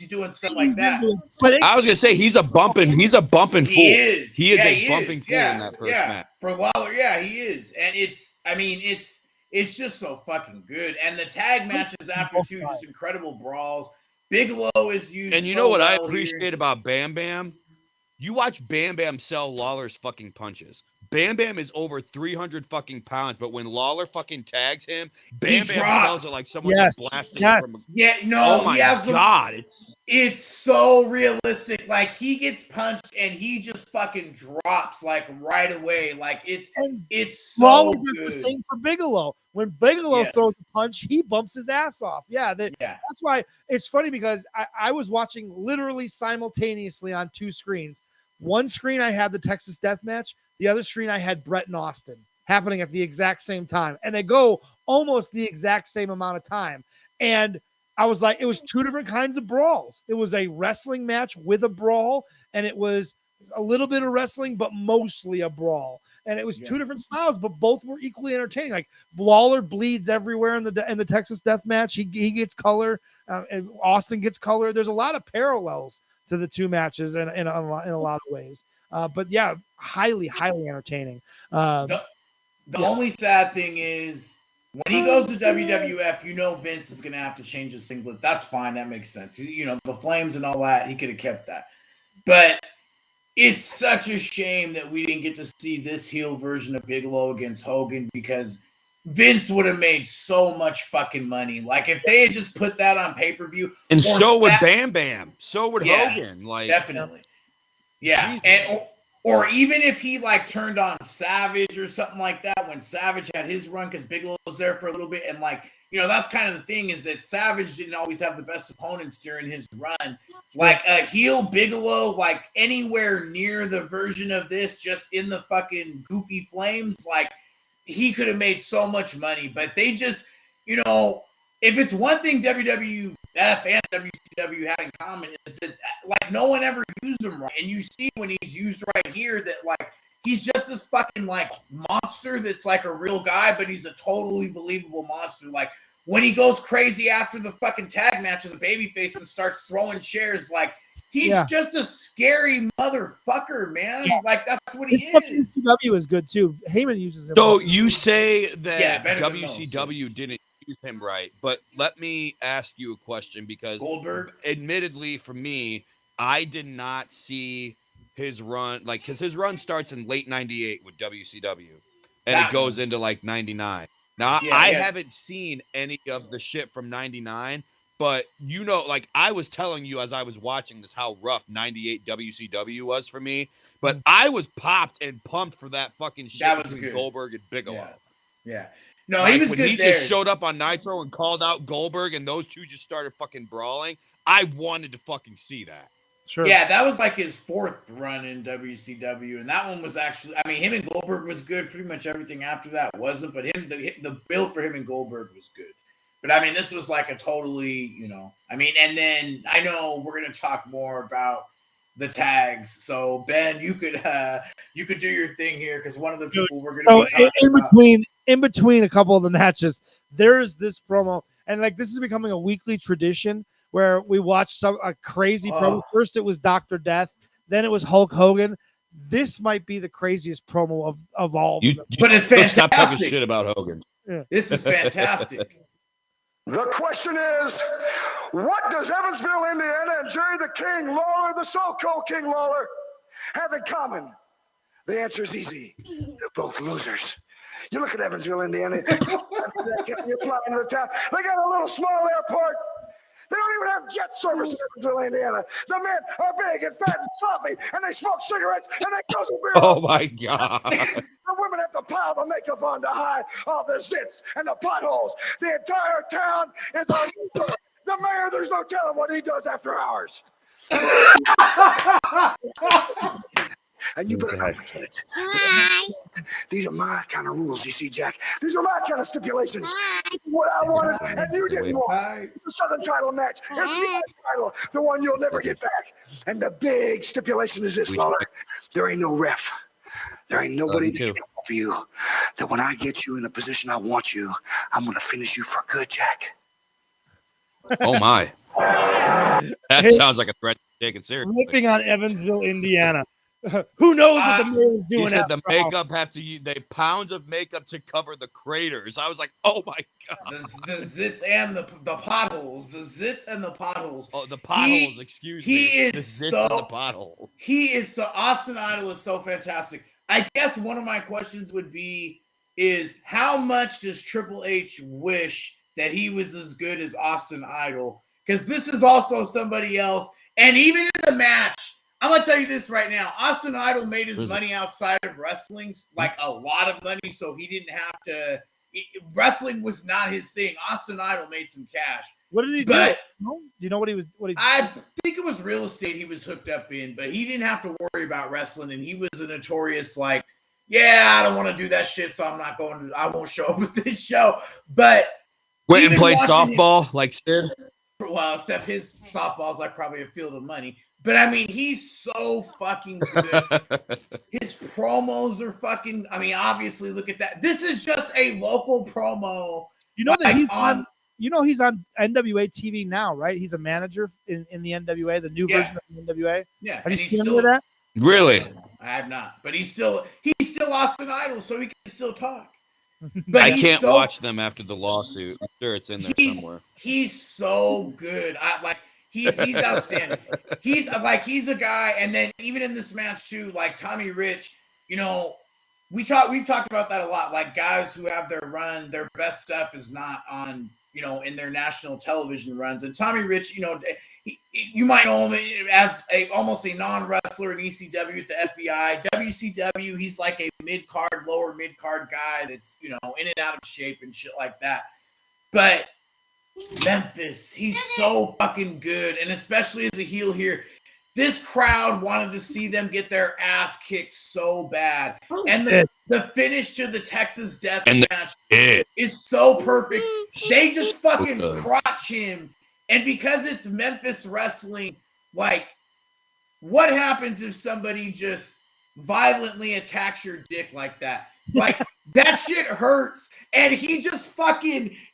doing stuff like that. But I was gonna say he's a bumping fool. He is a bumping fool in that first match. For Lawler, he is, and it's just so fucking good. And the tag matches after two, just incredible brawls. Bigelow is used. And you know what I appreciate about Bam Bam? You watch Bam Bam sell Lawler's fucking punches. Bam Bam is over 300 fucking pounds, but when Lawler fucking tags him, Bam Bam sells it like someone just blasted him from oh my God. It's so realistic. Like, he gets punched and he just fucking drops like right away. Like, it's so Lawler good. does the same for Bigelow. When Bigelow throws a punch, he bumps his ass off. That's why it's funny, because I was watching literally simultaneously on two screens. One screen I had the Texas Death Match. The other screen I had Brett and Austin happening at the exact same time. And they go almost the exact same amount of time. And I was like, it was two different kinds of brawls. It was a wrestling match with a brawl, and it was a little bit of wrestling, but mostly a brawl. And it was two different styles, but both were equally entertaining. Like, Lawler bleeds everywhere in the Texas Death Match. He gets color, and Austin gets color. There's a lot of parallels to the two matches in a lot of ways. But yeah, highly entertaining. The only sad thing is, when he goes to WWF, Vince is going to have to change his singlet. That's fine. That makes sense. The flames and all that, he could have kept that. But it's such a shame that we didn't get to see this heel version of Bigelow against Hogan, because Vince would have made so much fucking money. Like, if they had just put that on pay-per-view. And so would Bam Bam. So would Hogan. Like, definitely. Yeah. Jesus. And or even if he like turned on Savage or something like that, when Savage had his run, because Bigelow was there for a little bit. And like, that's kind of the thing, is that Savage didn't always have the best opponents during his run. Like, a heel Bigelow, like anywhere near the version of this, just in the fucking goofy flames, like, he could have made so much money. But they just, if it's one thing WWF and WCW had in common, is that, like, no one ever used him right. And you see when he's used right here that, like, he's just this fucking, like, monster that's like a real guy, but he's a totally believable monster. Like, when he goes crazy after the fucking tag match as a babyface and starts throwing chairs, like, he's just a scary motherfucker, man. Yeah. Like, that's what he is. ECW is good, too. Heyman uses him. So you say that WCW didn't use him right, but let me ask you a question, because Goldberg, admittedly for me, I did not see his run, like, because his run starts in late '98 with WCW, and That it goes one. into like '99. Now, Yeah, I yeah. haven't seen any of the shit from '99, but you know, like I was telling you as I was watching this, how rough '98 WCW was for me. But I was popped and pumped for that fucking shit That was between good. Goldberg and Bigelow. Yeah. Yeah. No, Like he was when good he there. just showed up on Nitro and called out Goldberg, and those two just started fucking brawling. I wanted to fucking see that. Sure. Yeah, that was like his 4th run in WCW, and that one was actually, I mean, him and Goldberg was good. Pretty much everything after that wasn't, but the build for him and Goldberg was good. But I mean, this was like a totally, you know, I mean, and then I know we're gonna talk more about the tags. So Ben, you could do your thing here because one of the people we're gonna be talking about. In between a couple of the matches, there's this promo, and like this is becoming a weekly tradition where we watch a crazy promo. First it was Dr. Death, then it was Hulk Hogan. This might be the craziest promo of all. But it's fantastic. Stop talking shit about Hogan. Yeah. This is fantastic. The question is, what does Evansville, Indiana, and Jerry the King Lawler, the so-called King Lawler, have in common? The answer is easy. They're both losers. You look at Evansville, Indiana. You're flying to the town. They got a little small airport. They don't even have jet service in Evansville, Indiana. The men are big and fat and sloppy, and they smoke cigarettes, and they go to beer. Oh, my God. The women have to pile the makeup on to hide all the zits and the potholes. The entire town is on the mayor. There's no telling what he does after hours. And you better not forget it. These are my kind of rules, you see, Jack. These are my kind of stipulations. What I wanted and you didn't want. The Southern title match. It's the title, the one you'll never get back. And the big stipulation is this, Lawler. There ain't no ref. There ain't nobody to help you. That when I get you in a position I want you, I'm going to finish you for good, Jack. Oh, my. That sounds like a threat taken seriously. Ripping on Evansville, Indiana. Who knows what the mayor is doing? He said the makeup have to use pounds of makeup to cover the craters. I was like, oh my God. The zits and the potholes. The zits and the potholes. Oh, the potholes, excuse me. He is the zits so, and the potholes. He is so, Austin Idol is so fantastic. I guess one of my questions would be is how much does Triple H wish that he was as good as Austin Idol? Because this is also somebody else. And even in the match, I'm going to tell you this right now. Austin Idol made his money outside of wrestling, like a lot of money, so he didn't have to. Wrestling was not his thing. Austin Idol made some cash. What did he do? Do you know what he was? I think it was real estate he was hooked up in, but he didn't have to worry about wrestling, and he was a notorious I don't want to do that shit, so I won't show up at this show. But went and played softball like Sid. Well, except his softball's like probably a field of money. But I mean, he's so fucking good. His promos are fucking. I mean, obviously, look at that. This is just a local promo. You know that he's on. You know he's on NWA TV now, right? He's a manager in the NWA, the new version of the NWA. Yeah, have you seen him do that? Really? I have not. But he's still Austin Idol, so he can still talk. But I can't watch them after the lawsuit. I'm sure it's in there somewhere. He's so good. He's outstanding. He's a guy, and then even in this match too, like Tommy Rich, you know, we've talked about that a lot. Like guys who have their run, their best stuff is not on, you know, in their national television runs. And Tommy Rich, you know, you might know him as almost a non-wrestler in ECW at the FBI. WCW, he's like a mid-card, lower mid-card guy that's, you know, in and out of shape and shit like that. But Memphis, he's so fucking good, and especially as a heel here, this crowd wanted to see them get their ass kicked so bad. And the finish to the Texas Death Match is so perfect. They just fucking crotch him. And because it's Memphis wrestling, like, what happens if somebody just violently attacks your dick like that? Like, that shit hurts. And he just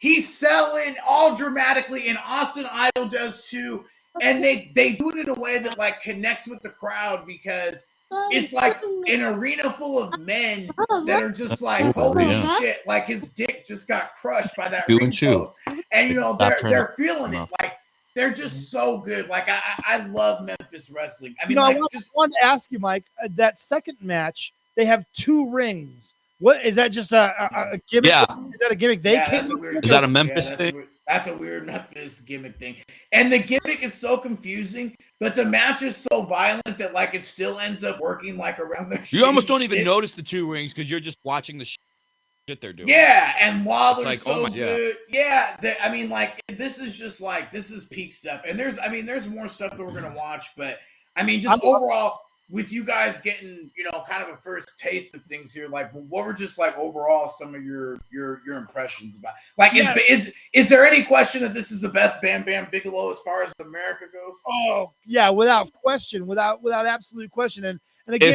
he's selling all dramatically, and Austin Idol does too. And they do it in a way that, like, connects with the crowd because it's like an arena full of men that are just like, holy shit, like his dick just got crushed by that ring post. And, you know, they're feeling it. Like, they're just so good. Like I love Memphis wrestling. I mean, I like wanted to ask you, Mike, that second match, they have 2 rings. What is that? Just a gimmick? Yeah. Is that a gimmick? Is that a Memphis thing? That's a weird Memphis gimmick thing. And the gimmick is so confusing, but the match is so violent that like it still ends up working like around their You almost don't even notice the 2 rings because you're just watching the shit they're doing. Yeah, and while they're like, so good, I mean, like this is just like this is peak stuff. And there's more stuff that we're gonna watch, but I mean, just overall with you guys getting kind of a first taste of things here, like what were just like overall some of your impressions about? Like, is there any question that this is the best Bam Bam Bigelow as far as America goes? Oh yeah, without question, without absolute question. And again,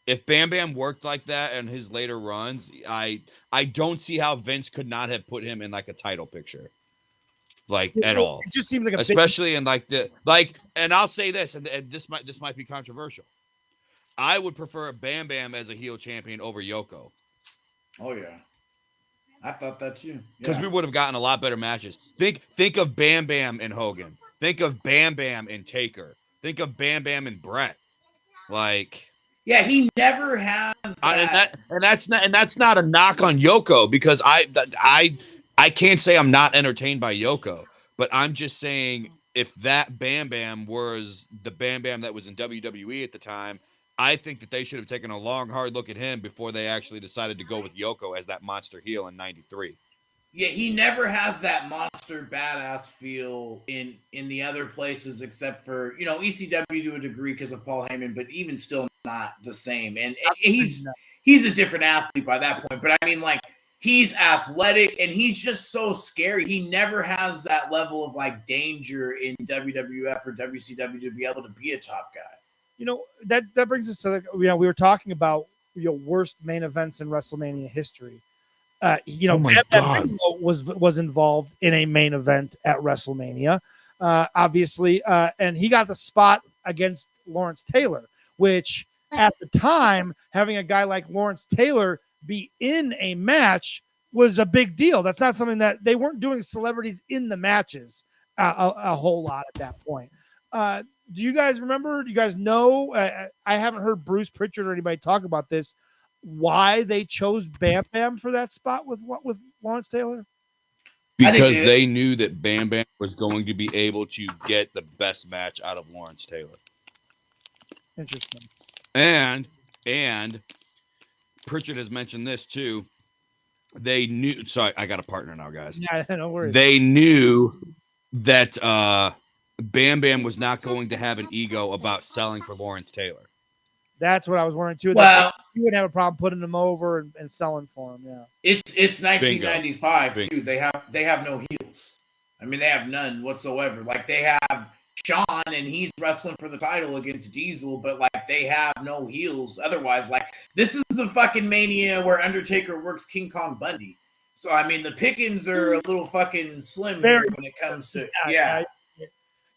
if Bam Bam worked like that in his later runs, I don't see how Vince could not have put him in like a title picture, like at all. It just seems like especially in like and I'll say this, and this might be controversial. I would prefer Bam Bam as a heel champion over Yoko. Oh yeah, I thought that too. Because we would have gotten a lot better matches. Think of Bam Bam and Hogan. Think of Bam Bam and Taker. Think of Bam Bam and Brett. Like. Yeah, he never has that. And that's not a knock on Yoko, because I can't say I'm not entertained by Yoko, but I'm just saying if that Bam Bam was the Bam Bam that was in WWE at the time, I think that they should have taken a long, hard look at him before they actually decided to go with Yoko as that monster heel in '93. Yeah, he never has that monster badass feel in the other places except for, ECW to a degree because of Paul Heyman, but even still not the same. And he's a different athlete by that point. But I mean, like, he's athletic and he's just so scary. He never has that level of like danger in WWF or WCW to be able to be a top guy. That brings us to we were talking about worst main events in WrestleMania history. Bam Bam was involved in a main event at WrestleMania, obviously, and he got the spot against Lawrence Taylor, which at the time, having a guy like Lawrence Taylor be in a match was a big deal. That's not something that they weren't doing celebrities in the matches a whole lot at that point. Do you guys remember? Do you guys know? I haven't heard Bruce Pritchard or anybody talk about this. Why they chose Bam Bam for that spot with Lawrence Taylor? Because they knew that Bam Bam was going to be able to get the best match out of Lawrence Taylor. Interesting. And Pritchard has mentioned this too. They knew. Sorry, I got a partner now, guys. Yeah, no worries. They knew that Bam Bam was not going to have an ego about selling for Lawrence Taylor. That's what I was wondering too. Well, you wouldn't have a problem putting him over and selling for him. Yeah, it's 1995 too. They have no heels. I mean, they have none whatsoever. Like they have Shawn and he's wrestling for the title against Diesel, but like they have no heels. Otherwise, like this is the fucking Mania where Undertaker works King Kong Bundy. So I mean, the pickings are a little fucking slim here when it comes to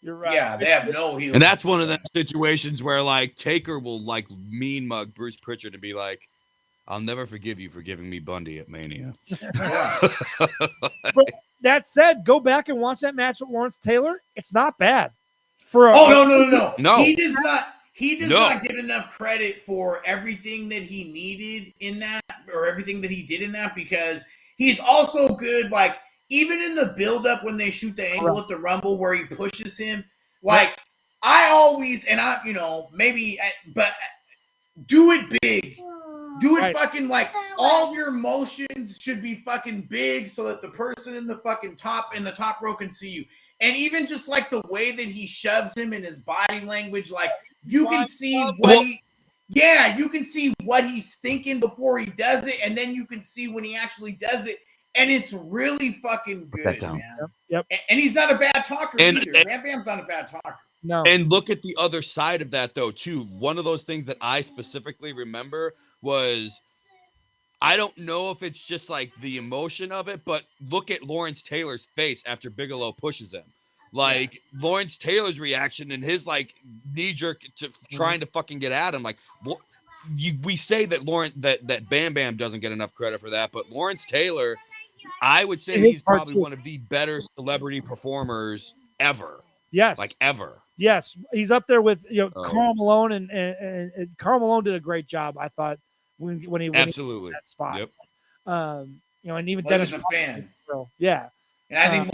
You're right. Yeah, they have no heels. And that's one of the situations where like Taker will like mean mug Bruce Pritchard and be like, "I'll never forgive you for giving me Bundy at Mania." But that said, go back and watch that match with Lawrence Taylor. It's not bad. No. He does not get enough credit for everything that he needed in that or everything that he did in that because he's also good. Like even in the build-up when they shoot the angle at the Rumble where he pushes him, like I always but do it big. Do it fucking like all your motions should be fucking big so that the person in the fucking top row can see you. And even just like the way that he shoves him in his body language, like you can see you can see what he's thinking before he does it, and then you can see when he actually does it, and it's really fucking good, man. Yep. And he's not a bad talker either. Bam Bam's not a bad talker. No. And look at the other side of that though, too. One of those things that I specifically remember was, I don't know if it's just like the emotion of it, but look at Lawrence Taylor's face after Bigelow pushes him. Like Lawrence Taylor's reaction and his like knee jerk to trying to fucking get at him. Like we say that that Bam Bam doesn't get enough credit for that, but Lawrence Taylor I would say he's probably one of the better celebrity performers ever. Yes. Like ever. Yes. He's up there with Karl Malone and Karl Malone did a great job, I thought, when he absolutely in that spot. Yep. And even Dennis was a fan. Yeah. And I think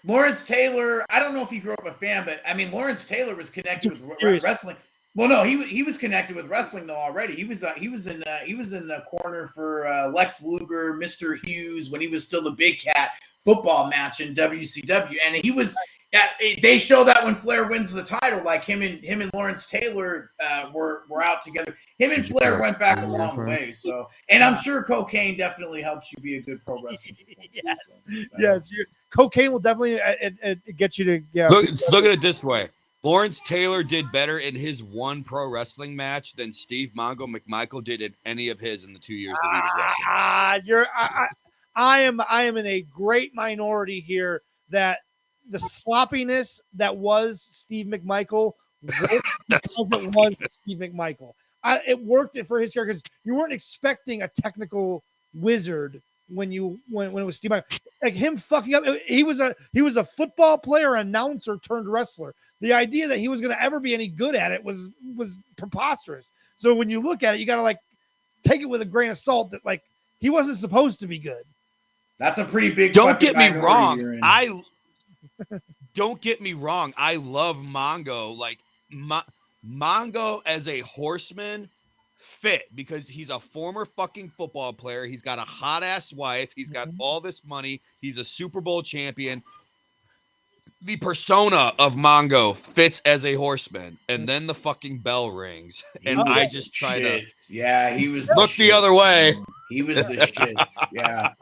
Lawrence Taylor, I don't know if he grew up a fan, but I mean Lawrence Taylor was connected with wrestling. Well, no, he was connected with wrestling though already. He was in the corner for Lex Luger, Mr. Hughes when he was still the Big Cat football match in WCW, and he was. They show that when Flair wins the title, like him and Lawrence Taylor were out together. Him and Flair went back a long way. So, and I'm sure cocaine definitely helps you be a good pro wrestler. Yes. Cocaine will definitely get you to. Yeah. Look at it this way. Lawrence Taylor did better in his one pro wrestling match than Steve Mongo McMichael did in any of his in the 2 years that he was wrestling. I am in a great minority here that the sloppiness that was Steve McMichael worked because it was Steve McMichael. It worked for his character because you weren't expecting a technical wizard when it was Steve McMichael. Like him fucking up, he was a football player, announcer turned wrestler. The idea that he was going to ever be any good at it was preposterous. So when you look at it, you got to like take it with a grain of salt that like he wasn't supposed to be good. That's a pretty big. Don't get me wrong. Don't get me wrong. I love Mongo. Like Mongo as a horseman fit because he's a former fucking football player. He's got a hot ass wife. He's got all this money. He's a Super Bowl champion. The persona of Mongo fits as a horseman, and then the fucking bell rings, and I just try to. Yeah, he was look the other way. He was the shits. Yeah,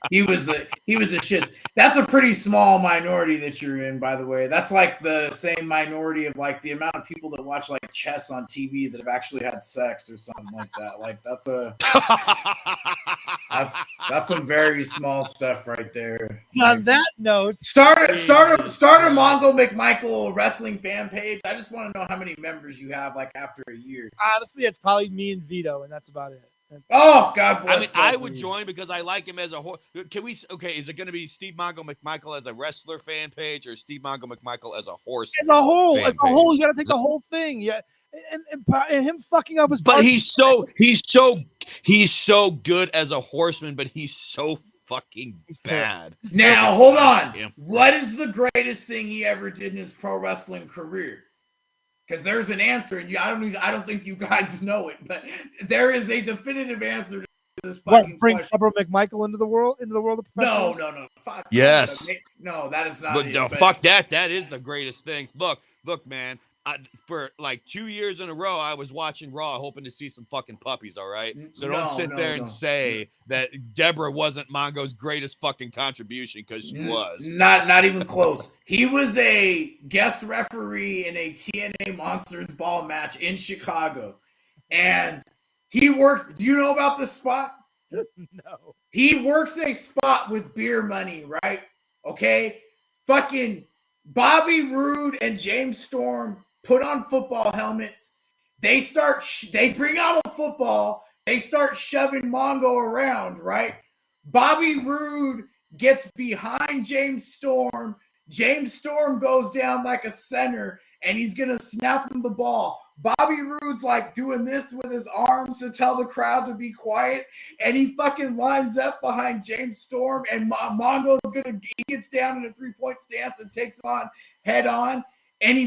he was the shits. That's a pretty small minority that you're in, by the way. That's like the same minority of like the amount of people that watch like chess on TV that have actually had sex or something like that. Like that's some very small stuff right there. On that note, start a Mongo McMichael wrestling fan page. I just want to know how many members you have like after a year. Honestly, it's probably me and Vito, and that's about it. Oh, God bless. I mean, I would join because I like him as a horse. Can we? Okay, is it going to be Steve Mongo McMichael as a wrestler fan page or Steve Mongo McMichael as a horse? As a whole, you got to take the whole thing. Yeah, and him fucking up his. But he's so good as a horseman, but he's so fucking bad. Now, hold on. Yeah. What is the greatest thing he ever did in his pro wrestling career? Because there's an answer, and I don't think you guys know it, but there is a definitive answer to this fucking bring question. Deborah McMichael into the world of professionals? No. Fuck. Yes. No, that is not. But fuck that. That is the greatest thing. Look, man. For like 2 years in a row, I was watching Raw, hoping to see some fucking puppies. All right, so don't sit there and say that Deborah wasn't Mongo's greatest fucking contribution because she was. Not even close. He was a guest referee in a TNA Monsters Ball match in Chicago, and he works. Do you know about this spot? No. He works a spot with beer money, right? Okay, fucking Bobby Roode and James Storm put on football helmets. They bring out a football. They start shoving Mongo around, right? Bobby Roode gets behind James Storm. James Storm goes down like a center, and he's going to snap him the ball. Bobby Roode's like doing this with his arms to tell the crowd to be quiet, and he fucking lines up behind James Storm, and Mongo's he gets down in a 3-point stance and takes him on head on, and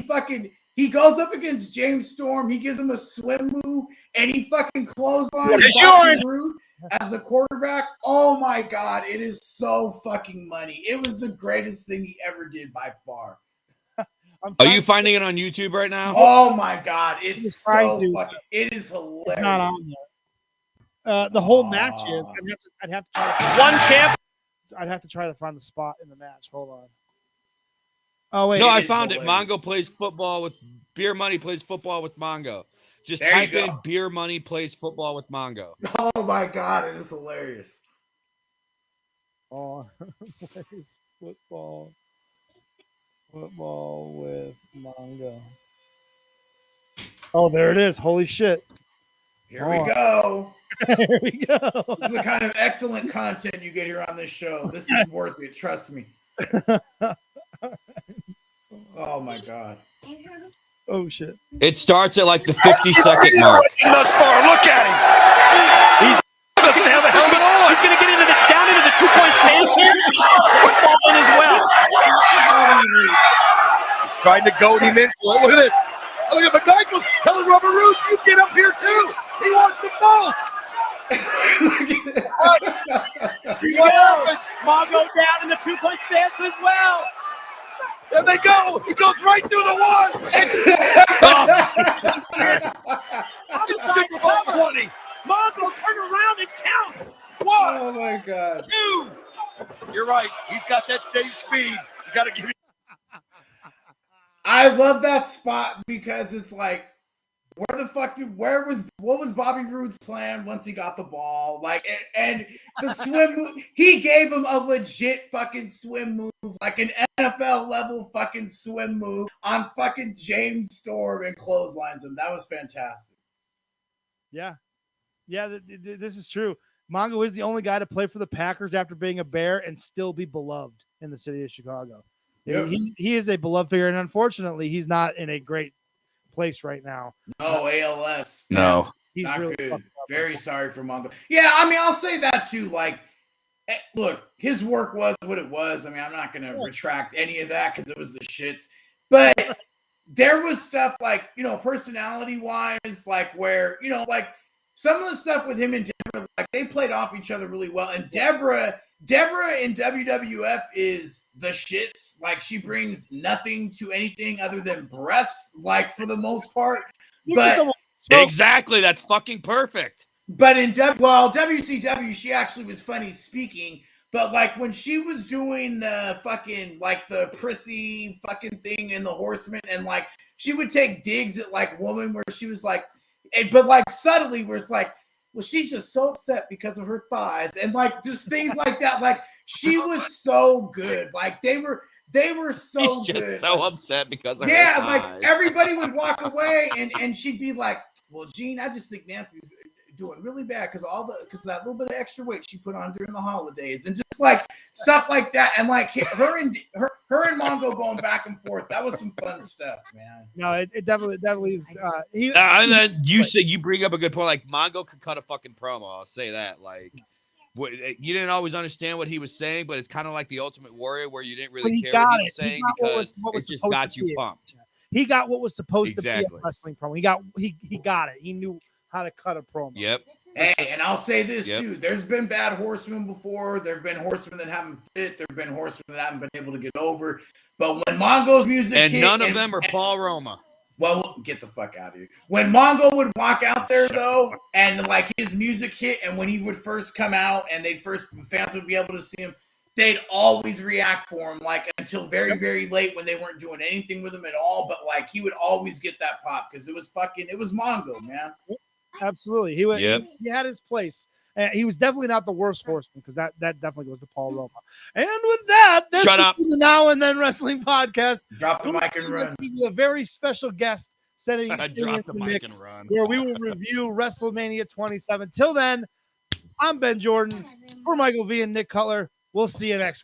he goes up against James Storm. He gives him a swim move, and he fucking clotheslines Bobby Roode as the quarterback. Oh my God, it is so fucking money. It was the greatest thing he ever did by far. Are you finding it on YouTube right now? Oh my God, it's so fucking. It is hilarious. It's not on there. The whole match is. I'd have to try to one champ. I'd have to try to find the spot in the match. Hold on. Oh wait. No, I found it. Mongo plays football with Beer Money plays football with Mongo. Just type in Beer Money plays football with Mongo. Oh my God, it is hilarious. Oh, plays football with Mongo. Oh, there it is. Holy shit. Here we go. Here we go. This is the kind of excellent content you get here on this show. This is worth it. Trust me. Oh my God. Oh shit. It starts at like the 50-second mark. Thus far, look at him. He doesn't have a helmet on. He's going to get down into the 2-point stance here. Football in as well. He's trying to goad him into it. Look at this. Look at McMichael's telling Robert Roode, you get up here too. He wants them both. See what happens. Mongo down in the 2-point stance as well. There they go. He goes right through the one. It's Super Bowl 20. Mongo turn around and count. 1, Oh my God. 2. You're right. He's got that same speed. You got to give him. I love that spot because it's like, what was Bobby Roode's plan once he got the ball? Like, and the swim move, he gave him a legit fucking swim move, like an NFL level fucking swim move on fucking James Storm and clotheslines him. That was fantastic. Yeah. Yeah, this is true. Mongo is the only guy to play for the Packers after being a Bear and still be beloved in the city of Chicago. Yep. He is a beloved figure, and unfortunately, he's not in a great place right now. No, ALS. No. He's not really good. Very sorry for Mongo. Yeah, I mean, I'll say that too. Like, look, his work was what it was. I mean, I'm not going to retract any of that because it was the shits. But there was stuff like, you know, personality-wise, like where, you know, like some of the stuff with him and Deborah, like they played off each other really well. And Deborah in WWF is the shits. Like she brings nothing to anything other than breasts, like for the most part. But exactly, that's fucking perfect. But in WCW, she actually was funny speaking. But like when she was doing the fucking like the prissy fucking thing in the Horseman, and like she would take digs at like woman where she was like, but like subtly where it's like, well, she's just so upset because of her thighs, and like just things like that. Like she was so good. Like they were so He's good. Just so upset because of her thighs. Like everybody would walk away, and she'd be like, "Well, Gene, I just think Nancy's doing really bad because that little bit of extra weight she put on during the holidays," and just like stuff like that. And like her and Mongo going back and forth. That was some fun stuff, man. No, it definitely is. You bring up a good point. Like Mongo could cut a fucking promo. I'll say that. Like, you didn't always understand what he was saying, but it's kind of like the Ultimate Warrior, where you didn't really care what he was saying because it just got you pumped. He got what was supposed to be a wrestling promo. He got it. He knew how to cut a promo. Yep. Hey, and I'll say this too. There's been bad horsemen before. There have been horsemen that haven't fit. There have been horsemen that haven't been able to get over. But when Mongo's music hit, none of them are Paul Roma. Well, get the fuck out of here. When Mongo would walk out there though, and like his music hit, and when he would first come out, and fans would be able to see him, they'd always react for him, like until very, very late when they weren't doing anything with him at all. But like he would always get that pop because it was Mongo, man. Absolutely. He had his place. He was definitely not the worst horseman because that definitely goes to Paul Roma. And with that, this is the Now and Then Wrestling Podcast. Drop the mic and run. Let's give you a very special guest sitting drop the mic and run. Where we will review WrestleMania 27. Till then, I'm Ben Jordan. For Michael V and Nick Cutler. We'll see you next week.